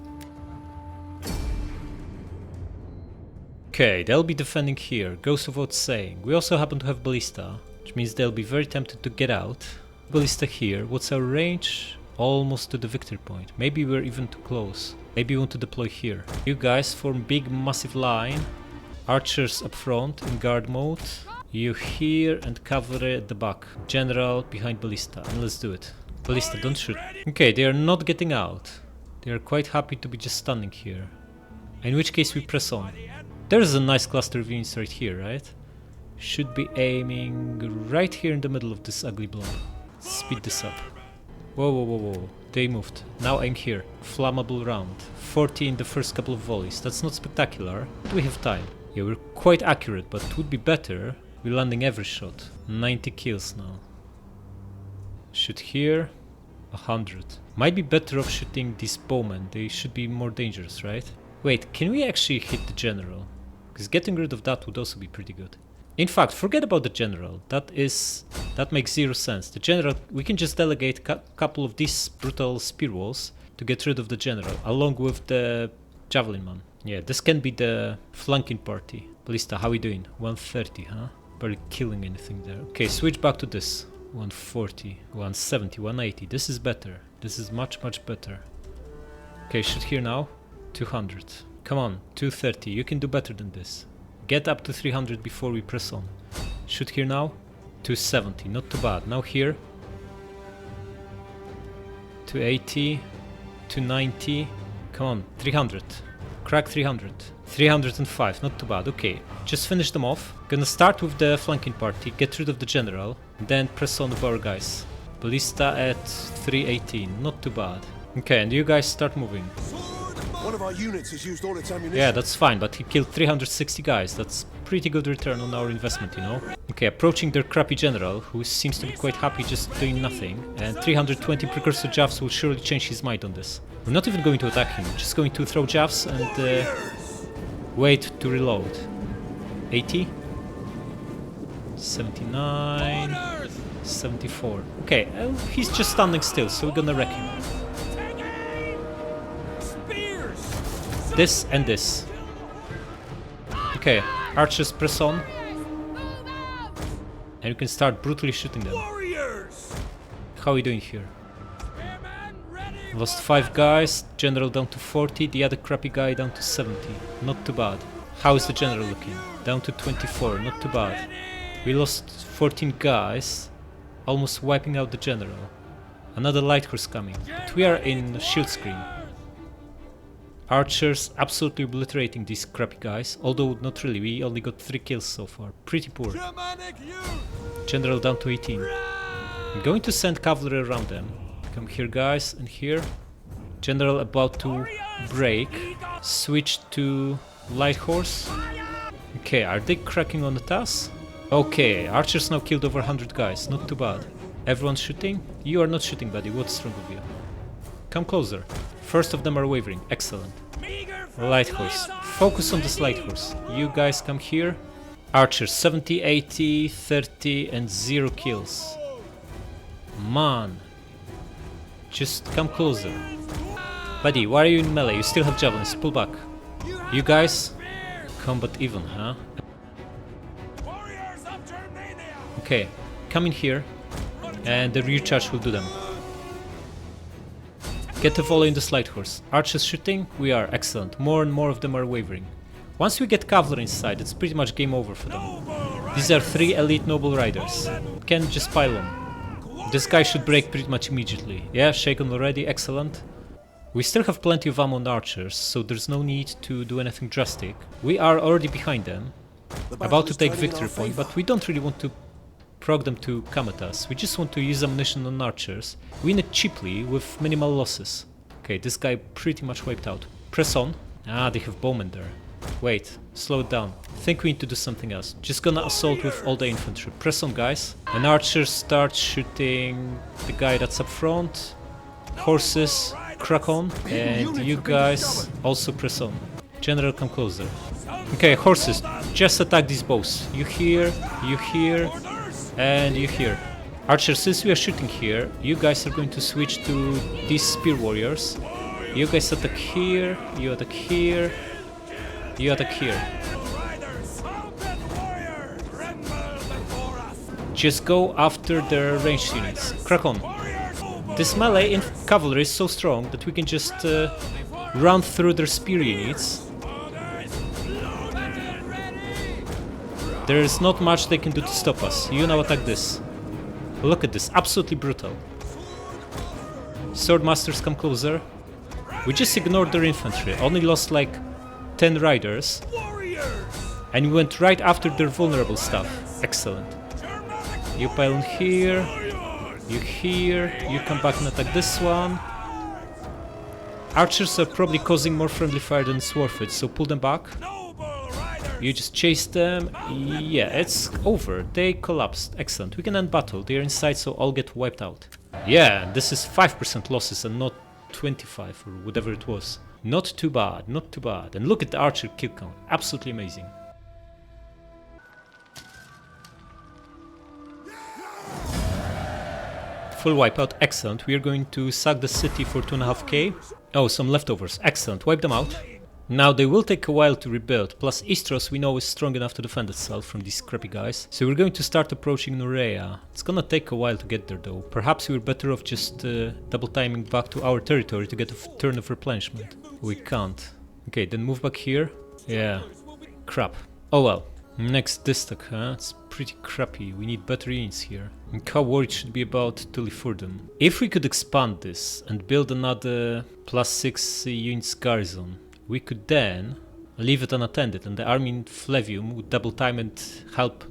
Okay, they'll be defending here. Goes without saying. We also happen to have ballista, which means they'll be very tempted to get out. Ballista here. What's our range? Almost to the victory point. Maybe we're even too close. Maybe we want to deploy here. You guys form big massive line. Archers up front in guard mode. You here and cavalry at the back. General behind Ballista. And let's do it. Ballista, don't shoot. Okay, they are not getting out. They are quite happy to be just standing here. In which case we press on. There's a nice cluster of units right here, right? Should be aiming right here in the middle of this ugly block. Speed this up. Whoa, whoa, whoa, whoa. They moved. Now aim here. Flammable round. 40 in the first couple of volleys. That's not spectacular. But we have time. Yeah, we're quite accurate, but it would be better. We're landing every shot. 90 kills now. Shoot here. 100. Might be better off shooting these bowmen. They should be more dangerous, right? Wait, can we actually hit the general? Because getting rid of that would also be pretty good. In fact, forget about the general. That makes zero sense. The general, we can just delegate a couple of these brutal spear walls to get rid of the general, along with the javelin man. Yeah, this can be the flanking party. Ballista, how are we doing? 130, huh? Barely killing anything there. Okay, switch back to this. 140, 170, 180. This is better. This is much, much better. Okay, shoot here now. 200. Come on, 230. You can do better than this. Get up to 300 before we press on. Shoot here now. 270. Not too bad. Now here. 280. 290. Come on, 300. Crack 300. 305. Not too bad. Okay, just finish them off. Gonna start with the flanking party. Get rid of the general. Then press on with our guys. Ballista at 318. Not too bad. Okay, and you guys start moving. One of our units has used all its ammunition. Yeah, that's fine, but he killed 360 guys. That's pretty good return on our investment, you know? Okay, approaching their crappy general, who seems to be quite happy just doing nothing. And 320 precursor javs will surely change his mind on this. We're not even going to attack him, just going to throw javs and wait to reload. 80? 79... 74. Okay, he's just standing still, so we're gonna wreck him. This and this. Okay, archers press on. And you can start brutally shooting them. How are we doing here? Lost 5 guys, general down to 40, the other crappy guy down to 70. Not too bad. How is the general looking? Down to 24, not too bad. We lost 14 guys, almost wiping out the general. Another light horse coming, but we are in shield screen. Archers absolutely obliterating these crappy guys, although not really, we only got 3 kills so far, pretty poor. General down to 18. I'm going to send cavalry around them. Come here guys, and here. General about to break. Switch to light horse. Okay, are they cracking on the task? Okay, archers now killed over 100 guys, not too bad. Everyone's shooting? You are not shooting, buddy, what's wrong with you? Come closer. First of them are wavering, excellent. Light horse, focus on this light horse. You guys come here. Archers, 70, 80, 30 and 0 kills. Man. Just come closer. Buddy, why are you in melee? You still have javelins, pull back. You guys, combat even, huh? Okay, come in here, and the rear charge will do them. Get a volley in the light horse. Archers shooting, we are, excellent. More and more of them are wavering. Once we get cavalry inside, it's pretty much game over for them. These are 3 elite noble riders. Can just pile on. This guy should break pretty much immediately. Yeah, shaken already, excellent. We still have plenty of ammo on archers, so there's no need to do anything drastic. We are already behind them, about to take victory point, but we don't really want to proc them to come at us. We just want to use ammunition on archers, win it cheaply with minimal losses. Okay, this guy pretty much wiped out. Press on. Ah, they have bowmen there. Wait, slow it down. Think we need to do something else. Just gonna assault with all the infantry. Press on, guys. And archers start shooting the guy that's up front. Horses, crack on. And you guys also press on. General, come closer. Okay, horses, just attack these bows. You here, and you here. Archers, since we are shooting here, you guys are going to switch to these spear warriors. You guys attack here, you attack here, you attack here. Just go after their ranged units. Crack on. This melee in cavalry is so strong that we can just run through their spear units. There is not much they can do to stop us. You now attack this. Look at this, absolutely brutal. Swordmasters come closer. We just ignored their infantry, only lost like 10 riders. And we went right after their vulnerable stuff. Excellent. You pile in here. You here. You come back and attack this one. Archers are probably causing more friendly fire than it's worth it, so pull them back. You just chase them. Yeah, it's over. They collapsed. Excellent. We can end battle. They're inside, so I'll get wiped out. Yeah, this is 5% losses and not 25 or whatever it was. Not too bad, not too bad. And look at the archer kill count. Absolutely amazing. Full wipeout. Excellent. We are going to sack the city for 2.5k. Oh, some leftovers. Excellent. Wipe them out. Now they will take a while to rebuild, plus Istros we know is strong enough to defend itself from these crappy guys. So we're going to start approaching Norea. It's gonna take a while to get there though. Perhaps we're better off just double timing back to our territory to get a turn of replenishment. We can't. Okay, then move back here. Yeah. Crap. Oh well. Next distack, huh? It's pretty crappy. We need better units here. And how worried should be about Tulifurdum. If we could expand this and build another +6 units garrison, we could then leave it unattended and the army in Flevium would double time and help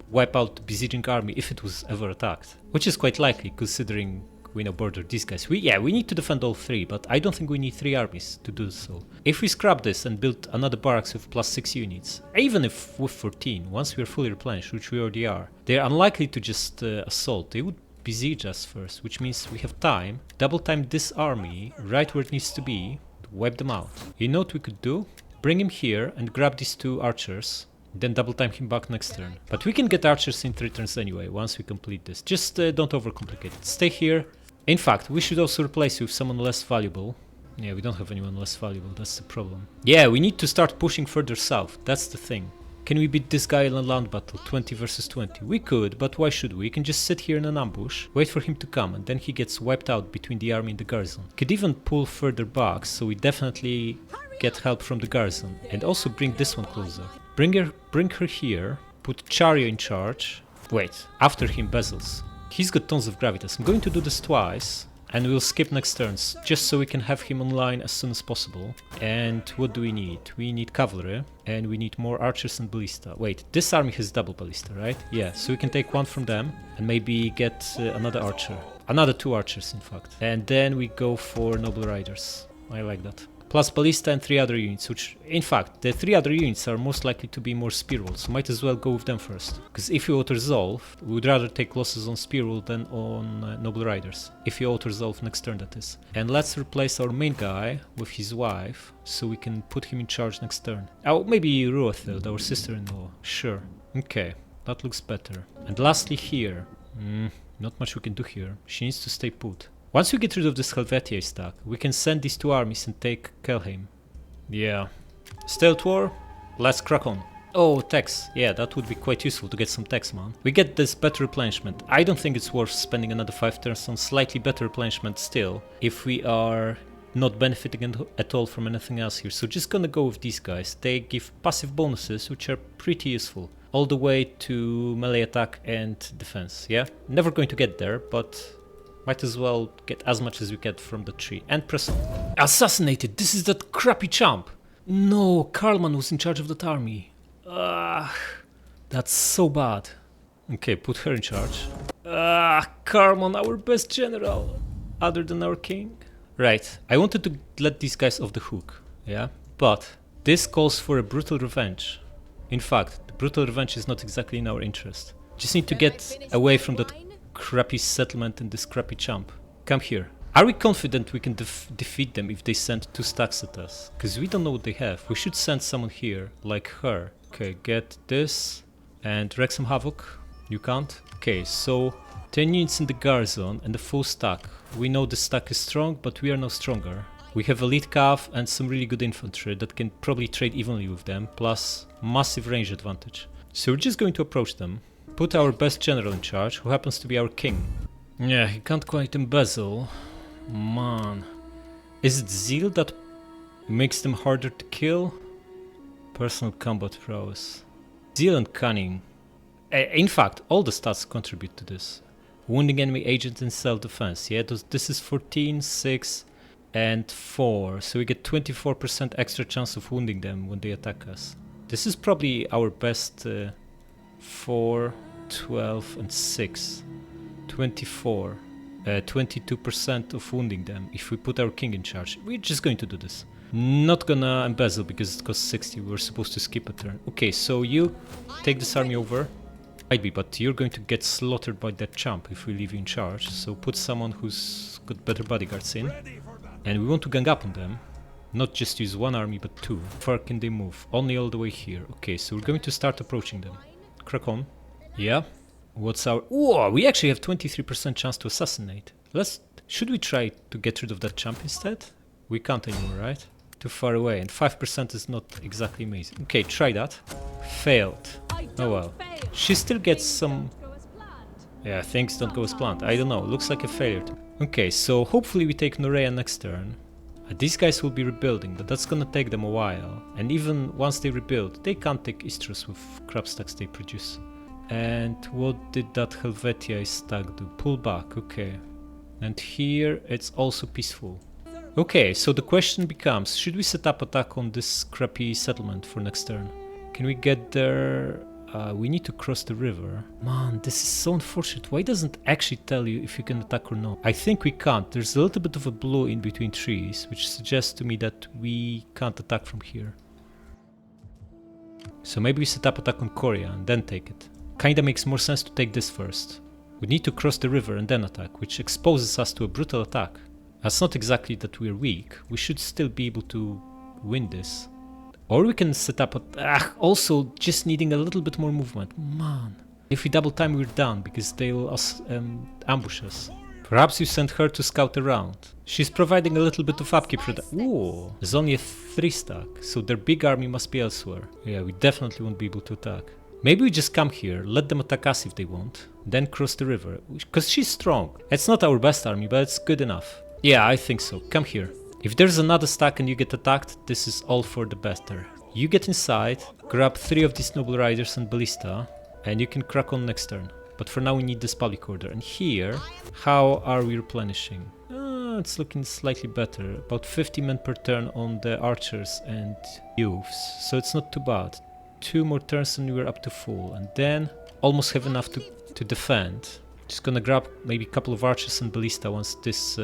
wipe out the besieging army if it was ever attacked. Which is quite likely considering we now border these guys. We need to defend all three, but I don't think we need 3 armies to do so. If we scrap this and build another barracks with +6 units, even if with 14, once we are fully replenished, which we already are, they are unlikely to just assault. They would besiege us first, which means we have time, double time this army right where it needs to be, wipe them out. You know what we could do? Bring him here and grab these 2 archers, then double time him back next turn. But we can get archers in 3 turns anyway, once we complete this. Just don't overcomplicate it. Stay here. In fact, we should also replace you with someone less valuable. Yeah, we don't have anyone less valuable, that's the problem. Yeah, we need to start pushing further south, that's the thing. Can we beat this guy in a land battle, 20 versus 20? We could, but why should we? We can just sit here in an ambush, wait for him to come, and then he gets wiped out between the army and the garrison. Could even pull further back, so we definitely get help from the garrison. And also bring this one closer. Bring her here, put Chario in charge. Wait, after him Bezels. He's got tons of gravitas. I'm going to do this twice, and we'll skip next turns, just so we can have him online as soon as possible. And what do we need? We need cavalry, and we need more archers and ballista. Wait, this army has double ballista, right? Yeah, so we can take 1 from them, and maybe get another archer. Another 2 archers, in fact. And then we go for noble riders. I like that. Plus ballista and 3 other units, which, in fact, the 3 other units are most likely to be more spear roll, so might as well go with them first. Because if you auto-resolve, we would rather take losses on spear roll than on noble riders. If you auto-resolve next turn, that is. And let's replace our main guy with his wife, so we can put him in charge next turn. Oh, maybe Ruathild, our sister-in-law. Sure. Okay, that looks better. And lastly here. Not much we can do here. She needs to stay put. Once we get rid of this Helvetia stack, we can send these 2 armies and take Kelheim. Yeah. Stealth war? Let's crack on. Oh, tax. Yeah, that would be quite useful to get some tax, man. We get this better replenishment. I don't think it's worth spending another 5 turns on slightly better replenishment still, if we are not benefiting at all from anything else here. So just gonna go with these guys. They give passive bonuses, which are pretty useful. All the way to melee attack and defense, yeah? Never going to get there, but might as well get as much as we get from the tree. And press on. Assassinated! This is that crappy chump! No, Karlman was in charge of that army. That's so bad. Okay, put her in charge. Karlman, our best general. Other than our king. Right, I wanted to let these guys off the hook, yeah? But this calls for a brutal revenge. In fact, the brutal revenge is not exactly in our interest. Just need to get away from that crappy settlement and this crappy chump. Come here. Are we confident we can defeat them if they send 2 stacks at us? Because we don't know what they have. We should send someone here, like her. Okay, get this and wreak some havoc. You can't? Okay, so 10 units in the garrison and a full stack. We know the stack is strong, but we are now stronger. We have elite cav and some really good infantry that can probably trade evenly with them, plus massive range advantage. So we're just going to approach them. Put our best general in charge, who happens to be our king. Yeah, he can't quite embezzle. Man. Is it zeal that makes them harder to kill? Personal combat prowess. Zeal and cunning. In fact, all the stats contribute to this. Wounding enemy agents in self-defense. Yeah, this is 14, 6, and 4. So we get 24% extra chance of wounding them when they attack us. This is probably our best 4, 12, and 6. 24. 22% of wounding them if we put our king in charge. We're just going to do this. Not gonna embezzle because it costs 60. We're supposed to skip a turn. Okay, so you take this army over. Might be, but you're going to get slaughtered by that chump if we leave you in charge. So put someone who's got better bodyguards in. And we want to gang up on them. Not just use one army, but two. How far can they move? Only all the way here. Okay, so we're going to start approaching them. Crack on. Yeah. What's our... Whoa, we actually have 23% chance to assassinate. Should we try to get rid of that chump instead? We can't anymore, right? Too far away, and 5% is not exactly amazing. Okay, try that. Failed. Oh well. She still gets some... Yeah, things don't go as planned. I don't know, looks like a failure. Okay, so hopefully we take Norea next turn. These guys will be rebuilding, but that's gonna take them a while. And even once they rebuild, they can't take Istros with crab stacks they produce. And what did that Helvetia stack do? Pull back, okay. And here it's also peaceful. Okay, so the question becomes, should we set up attack on this crappy settlement for next turn? Can we get there? We need to cross the river. Man, this is so unfortunate. Why doesn't it actually tell you if you can attack or not? I think we can't. There's a little bit of a blue in between trees, which suggests to me that we can't attack from here. So maybe we set up attack on Korea and then take it. Kinda makes more sense to take this first. We need to cross the river and then attack, which exposes us to a brutal attack. That's not exactly that we're weak. We should still be able to win this. Or we can set up a... also just needing a little bit more movement. Man. If we double time, we're done because they'll ambush us. Perhaps you send her to scout around. She's providing a little bit of upkeep for that. Ooh, there's only a 3 stack, so their big army must be elsewhere. Yeah, we definitely won't be able to attack. Maybe we just come here, let them attack us if they want, then cross the river, because she's strong. It's not our best army, but it's good enough. Yeah, I think so. Come here. If there's another stack and you get attacked, this is all for the better. You get inside, grab 3 of these noble riders and ballista, and you can crack on next turn. But for now we need this public order. And here, how are we replenishing? It's looking slightly better. About 50 men per turn on the archers and youths, so it's not too bad. 2 more turns and we're up to full, and then almost have enough to defend. Just gonna grab maybe a couple of archers and ballista once this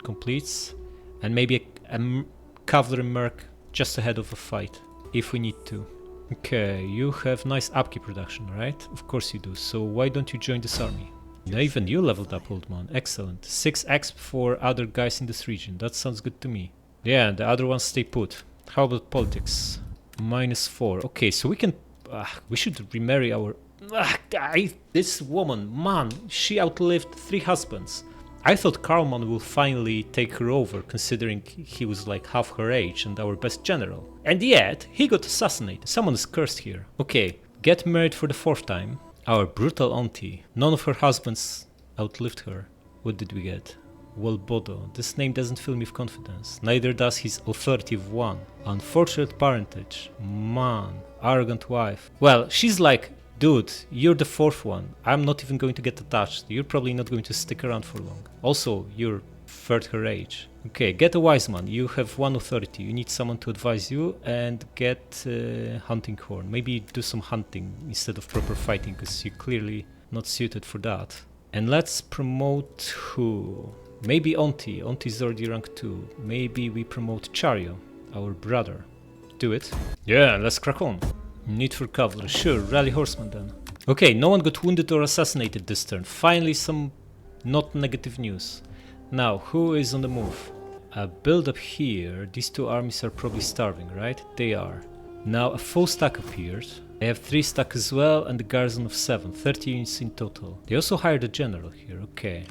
completes, and maybe a cavalry merc just ahead of a fight if we need to. Okay, you have nice upkeep production, right? Of course you do, so why don't you join this army? Yeah, even you leveled up, old man. Excellent. 6x for other guys in this region, that sounds good to me. Yeah, the other ones stay put. How about politics? -4. Okay, so we can... we should remarry our... this woman, man, she outlived 3 husbands. I thought Karlman will finally take her over, considering he was like half her age and our best general. And yet, he got assassinated. Someone is cursed here. Okay, get married for the 4th time. Our brutal auntie. None of her husbands outlived her. What did we get? Wolbodo. This name doesn't fill me with confidence. Neither does his authoritative one. Unfortunate parentage. Man. Arrogant wife. Well, she's like, dude, you're the 4th one. I'm not even going to get attached. You're probably not going to stick around for long. Also, you're 3rd her age. Okay, get a wise man. You have 1 authority. You need someone to advise you, and get hunting horn. Maybe do some hunting instead of proper fighting, because you're clearly not suited for that. And let's promote who? Maybe Auntie. Auntie's already rank 2. Maybe we promote Chario, our brother. Do it. Yeah, let's crack on. Need for cavalry. Sure, rally horsemen then. Okay, no one got wounded or assassinated this turn. Finally some not negative news. Now, who is on the move? Build up here. These 2 armies are probably starving, right? They are. Now a full stack appeared. They have 3 stack as well, and a garrison of 7. 30 units in total. They also hired a general here, okay.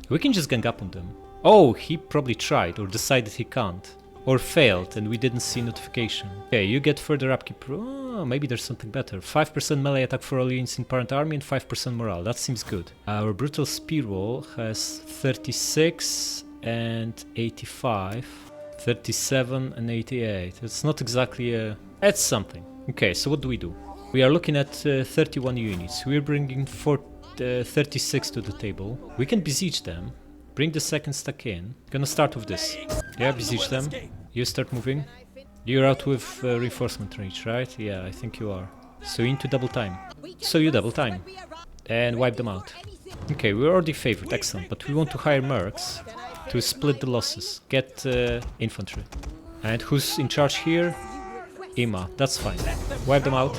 We can just gang up on them. Oh, he probably tried or decided he can't. Or failed and we didn't see notification. Okay, you get further upkeep. Oh, maybe there's something better. 5% melee attack for all units in parent army and 5% morale. That seems good. Our brutal spear wall has 36 and 85. 37 and 88. It's not exactly a... It's something. Okay, so what do? We are looking at 31 units. We're bringing 36 to the table. We can besiege them. Bring the second stack in. Gonna start with this. Yeah, besiege them. You start moving. You're out with reinforcement reach, right? Yeah, I think you are. So into double time. So you double time. And wipe them out. Okay, we're already favored, excellent. But we want to hire mercs to split the losses. Get infantry. And who's in charge here? Ima, that's fine. Wipe them out.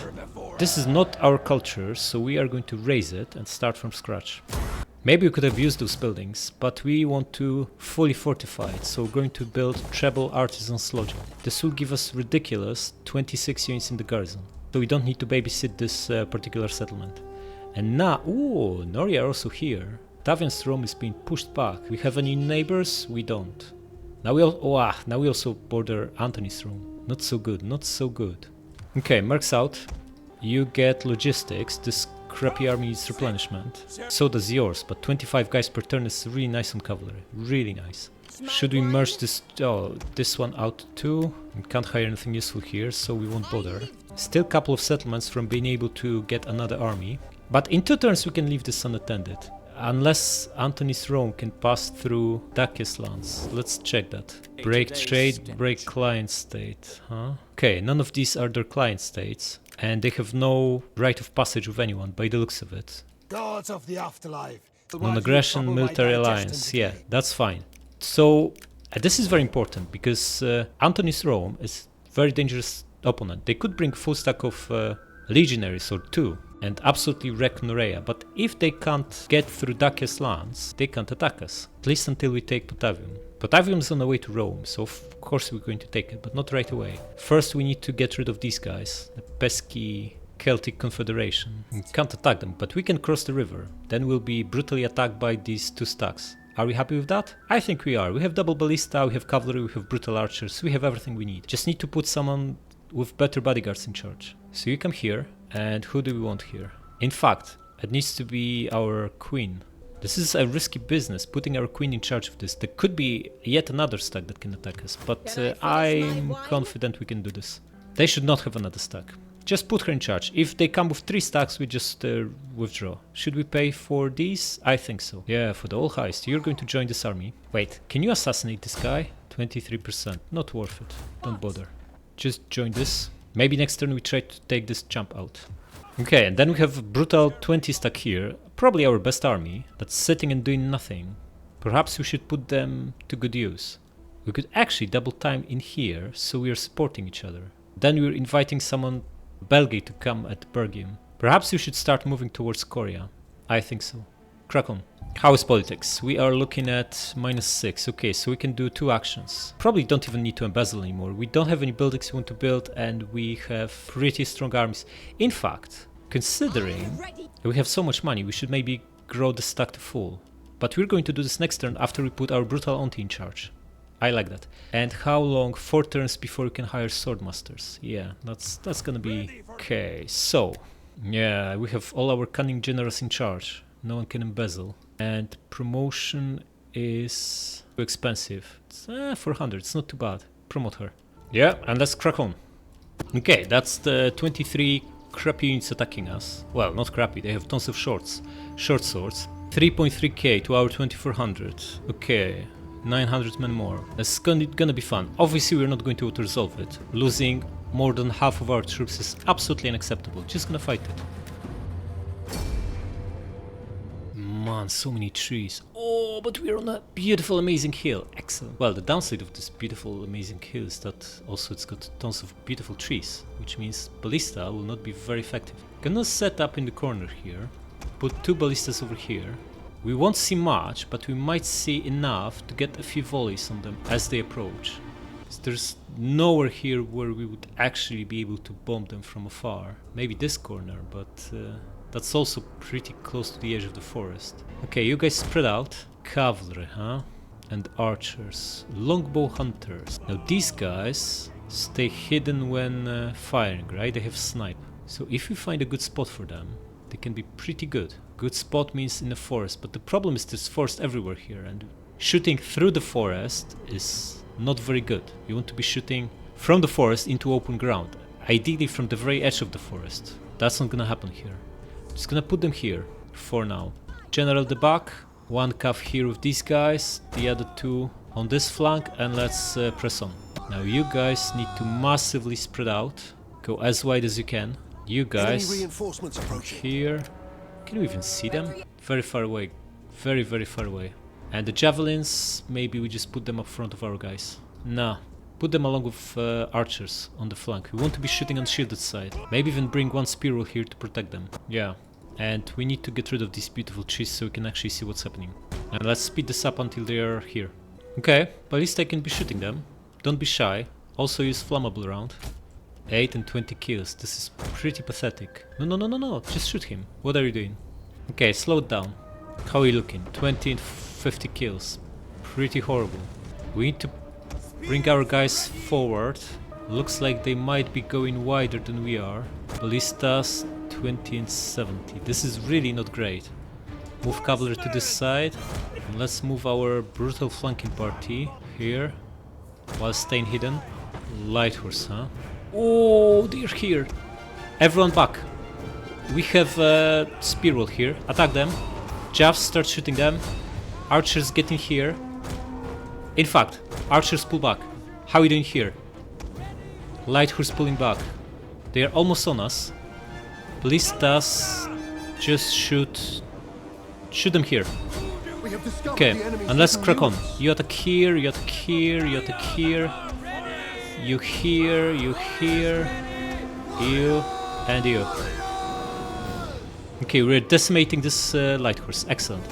This is not our culture, so we are going to raise it and start from scratch. Maybe we could have used those buildings, but we want to fully fortify it, so we're going to build treble artisans lodging. This will give us ridiculous 26 units in the garrison, so we don't need to babysit this particular settlement. And now, ooh, Nori are also here. Tavian's Rome is being pushed back. We have any neighbors? We don't. Now we also border Antony's Rome. Not so good, not so good. Okay, mercs out. You get logistics. This crappy army needs replenishment. So does yours, but 25 guys per turn is really nice on cavalry. Really nice. Should we merge this one out too? We can't hire anything useful here, so we won't bother. Still a couple of settlements from being able to get another army. But in 2 turns we can leave this unattended. Unless Antony's Rome can pass through Dacia's lands. Let's check that. Break trade, break client state. Huh? Okay, none of these are their client states. And they have no right of passage with anyone, by the looks of it. Gods of the afterlife. Non-aggression, military alliance. Yeah, that's fine. So, this is very important, because Antony's Rome is a very dangerous opponent. They could bring full stack of legionaries or 2 and absolutely wreck Norea, but if they can't get through Dacia's lands, they can't attack us. At least until we take Potavium. Potavium is on the way to Rome, so of course we're going to take it, but not right away. First we need to get rid of these guys, the pesky Celtic Confederation. We can't attack them, but we can cross the river. Then we'll be brutally attacked by these 2 stacks. Are we happy with that? I think we are. We have double ballista, we have cavalry, we have brutal archers, we have everything we need. Just need to put someone with better bodyguards in charge. So you come here, and who do we want here? In fact, it needs to be our queen. This is a risky business, putting our queen in charge of this. There could be yet another stack that can attack us, but I'm confident we can do this. They should not have another stack. Just put her in charge. If they come with 3 stacks, we just withdraw. Should we pay for these? I think so. Yeah, for the whole heist. You're going to join this army. Wait, can you assassinate this guy? 23%. Not worth it. Don't bother. Just join this. Maybe next turn we try to take this chump out. Okay, and then we have a brutal 20 stack here. Probably our best army that's sitting and doing nothing. Perhaps we should put them to good use. We could actually double time in here, so we are supporting each other. Then we're inviting someone, Belgae, to come at Bergium. Perhaps we should start moving towards Coria. I think so. Crack on. How is politics? We are looking at -6. Okay, so we can do 2 actions. Probably don't even need to embezzle anymore. We don't have any buildings we want to build, and we have pretty strong armies. In fact, considering we have so much money, we should maybe grow the stack to full. But we're going to do this next turn after we put our brutal auntie in charge. I like that. And how long? 4 turns before we can hire swordmasters. Yeah, that's gonna be... Okay, so... Yeah, we have all our cunning generals in charge. No one can embezzle. And promotion is too expensive. It's 400, it's not too bad. Promote her. Yeah, and let's crack on. Okay, that's the 23 crappy units attacking us. Well, not crappy, they have tons of short swords. 3.3k to our 2400. Okay, 900 men more. It's gonna be fun. Obviously we're not going to auto-resolve it. Losing more than half of our troops is absolutely unacceptable. Just gonna fight it. Man, so many trees. Oh, but we're on a beautiful, amazing hill. Excellent. Well, the downside of this beautiful, amazing hill is that also it's got tons of beautiful trees, which means ballista will not be very effective. Gonna set up in the corner here. Put 2 ballistas over here. We won't see much, but we might see enough to get a few volleys on them as they approach. There's nowhere here where we would actually be able to bomb them from afar. Maybe this corner, but that's also pretty close to the edge of the forest. Okay, you guys spread out. Cavalry, huh? and archers. Longbow hunters. Now these guys stay hidden when firing, right? They have snipe. So if we find a good spot for them, they can be pretty good. Good spot means in the forest, but the problem is there's forest everywhere here, and shooting through the forest is not very good. You want to be shooting from the forest into open ground, ideally from the very edge of the forest. That's not gonna happen here. Just gonna put them here for now. General the back, one cav here with these guys, the other two on this flank, and let's press on. Now you guys need to massively spread out, go as wide as you can. You guys reinforcements approaching. here, can you even see them? Very far away, very far away. And the javelins, maybe we just put them up front of our guys. Nah, put them along with archers on the flank. We want to be shooting on shielded side. Maybe even bring one spear wheel here to protect them. Yeah, and we need to get rid of these beautiful trees so we can actually see what's happening. And let's speed this up until they are here. Okay, but at least I can be shooting them. Don't be shy. Also use flammable round. 8 and 20 kills. This is pretty pathetic. No. Just shoot him. What are you doing? Okay, slow it down. How are you looking? 20 and 50 kills. Pretty horrible. We need to bring our guys forward. Looks like they might be going wider than we are. Ballistas 20 and 70. This is really not great. Move cavalry to this side. And let's move our brutal flanking party here while staying hidden. Light horse, huh? Oh, they're here. Everyone back. We have a spear wall here. Attack them. Javs start shooting them. Archers getting here. In fact, archers pull back. How are you doing here? Light horse pulling back. They are almost on us. Ballistas, just shoot them here. Okay, and let's crack on. You attack here, you attack here, you attack here. You here, you here, you, and you. Okay, we're decimating this light horse. Excellent.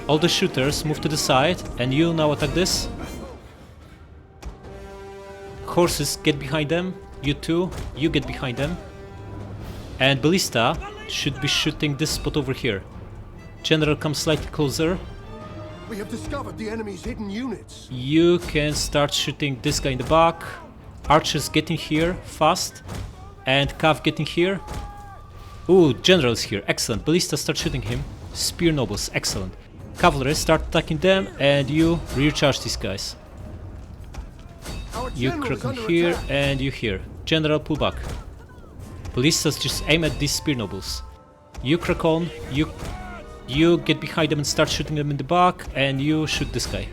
All the shooters move to the side, and you now attack this. Horses, get behind them. You too, you get behind them. And Ballista should be shooting this spot over here. General, come slightly closer. We have discovered the enemy's hidden units. You can start shooting this guy in the back. Archers getting here fast. And Cav getting here. Ooh, General is here. Excellent. Ballista start shooting him. Spear nobles. Excellent. Cavalry start attacking them. And you recharge these guys. You crack on here and you here. General, pull back. Ballistas just aim at these spear nobles. You crack on. You get behind them and start shooting them in the back. And you shoot this guy.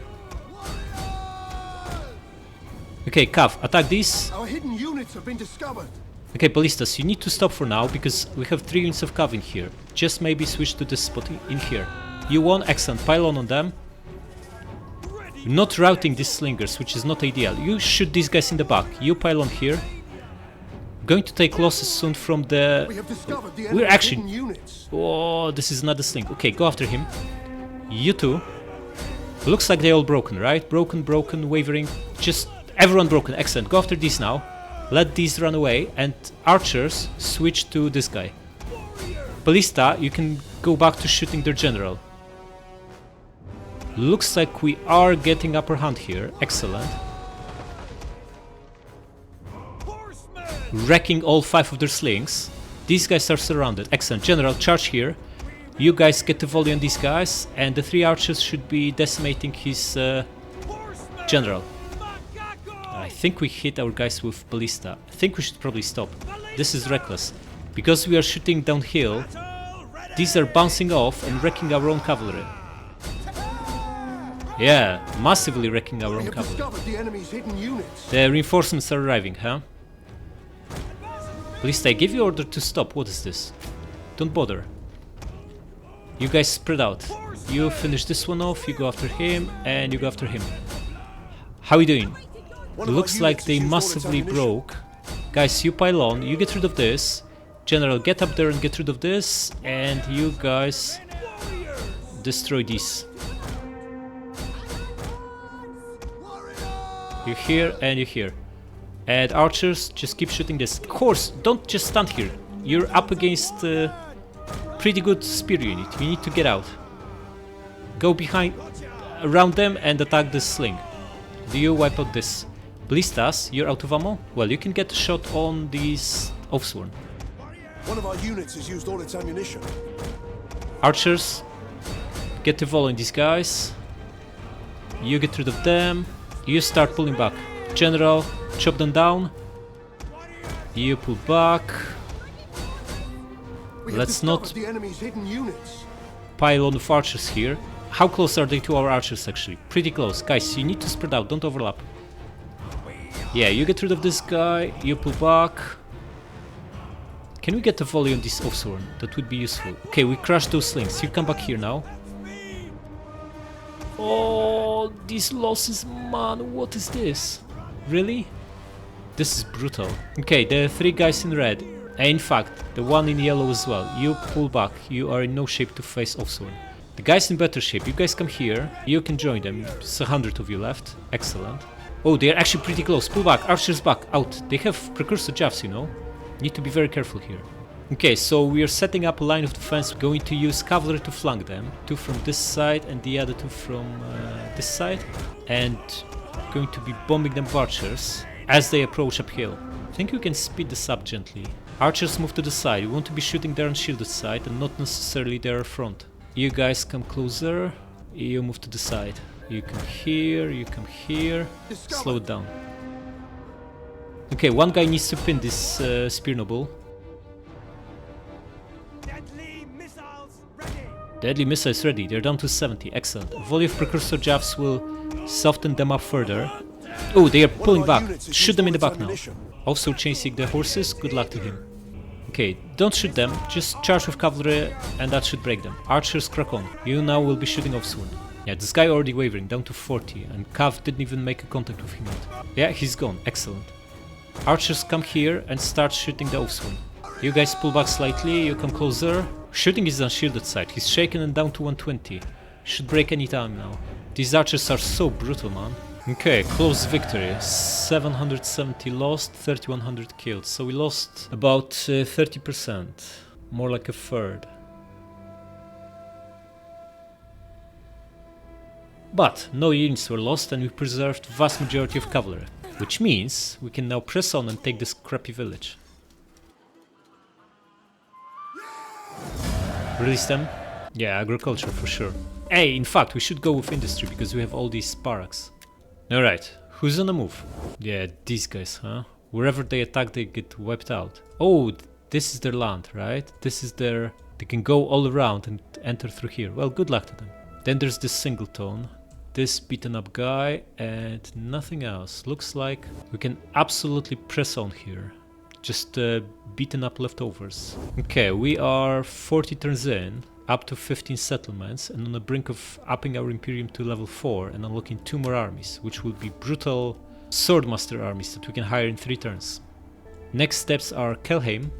Okay, Cav, attack these. Our hidden units have been discovered. Okay, Ballistas, you need to stop for now because we have 3 units of Cav in here. Just maybe switch to this spot in here. You won, excellent. Pile on them. Not routing these slingers, which is not ideal. You shoot these guys in the back. You pile on here. Going to take losses soon from the... We have discovered the We're actually... hidden units. Oh, this is not a sling. Okay, go after him. You too. Looks like they're all broken, right? Broken, wavering. Just everyone broken. Excellent. Go after these now. Let these run away. And archers, switch to this guy. Ballista, you can go back to shooting their general. Looks like we are getting upper hand here. Excellent. Wrecking all 5 of their slings. These guys are surrounded. Excellent. General, charge here. You guys get the volley on these guys. And the 3 archers should be decimating his general. I think we hit our guys with ballista. I think we should probably stop. This is reckless. Because we are shooting downhill, these are bouncing off and wrecking our own cavalry. Yeah, massively wrecking our own cavalry. The enemy's hidden units. The reinforcements are arriving, huh? Ballista, I gave you order to stop. What is this? Don't bother. You guys spread out. You finish this one off, you go after him, and you go after him. How are you doing? Looks like they massively broke. Guys, you pile on, you get rid of this. General, get up there and get rid of this. And you guys destroy these. You here and you here. And archers, just keep shooting this. Of course, don't just stand here. You're up against a pretty good spear unit. You need to get out. Go behind. around them and attack this sling. Do you wipe out this ballistas? You're out of ammo? Well, you can get a shot on these Offsworn. One of our units has used all its ammunition. Archers, get the volley on these guys. You get rid of them. You start pulling back. General, chop them down. You pull back. We have Let's discovered not the enemy's hidden units. pile on of archers here. How close are they to our archers actually? Pretty close. Guys, you need to spread out, don't overlap. Yeah, you get rid of this guy, you pull back. Can we get a volley on this Offsworn? That would be useful. Okay, we crushed those slings. You come back here now. Oh, these losses, man, what is this? Really? This is brutal. Okay, the 3 guys in red. And in fact, the one in yellow as well. You pull back. You are in no shape to face Offsworn. The guys in better shape, you guys come here. You can join them. There's 100 of you left. Excellent. Oh, they're actually pretty close. Pull back. Archers back. Out. They have precursor jabs, you know. Need to be very careful here. Okay, so we are setting up a line of defense. We're going to use cavalry to flank them. 2 from this side and the other 2 from this side. And going to be bombing them with archers as they approach uphill. I think we can speed this up gently. Archers move to the side. We want to be shooting their unshielded side and not necessarily their front. You guys come closer. You move to the side. You come here, you come here. Slow it down. Okay, one guy needs to pin this spear noble. Deadly missiles ready. Deadly missiles ready. They're down to 70. Excellent. A volley of precursor jabs will soften them up further. Oh, they are pulling back. Shoot them in the back now. Also chasing the horses. Good luck to him. Okay, don't shoot them. Just charge with cavalry and that should break them. Archers, crack on. You now will be shooting Offsworn. Yeah, this guy already wavering, down to 40. And Cav didn't even make a contact with him yet. Yeah, he's gone. Excellent. Archers come here and start shooting the Offsworn. You guys pull back slightly. You come closer. Shooting his unshielded side. He's shaken and down to 120. Should break any time now. These archers are so brutal, man. Okay, close victory. 770 lost, 3100 killed. So we lost about 30%. More like a third. But no units were lost and we preserved vast majority of cavalry. Which means we can now press on and take this crappy village. Release them? Yeah, agriculture for sure. Hey, in fact, we should go with industry because we have all these barracks. Alright, who's on the move? Yeah, these guys, huh? Wherever they attack, they get wiped out. Oh, this is their land, right? This is their... They can go all around and enter through here. Well, good luck to them. Then there's this singleton, this beaten up guy, and nothing else. Looks like we can absolutely press on here. Just beaten up leftovers. Okay, we are 40 turns in. Up to 15 settlements and on the brink of upping our Imperium to level 4 and unlocking 2 more armies, which will be brutal swordmaster armies that we can hire in 3 turns. Next steps are Kelheim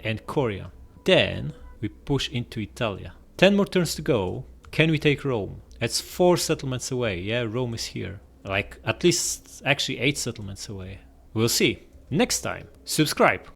and Coria. Then we push into Italia. 10 more turns to go. Can we take Rome? That's 4 settlements away. Yeah, Rome is here. Like at least actually 8 settlements away. We'll see. Next time, subscribe.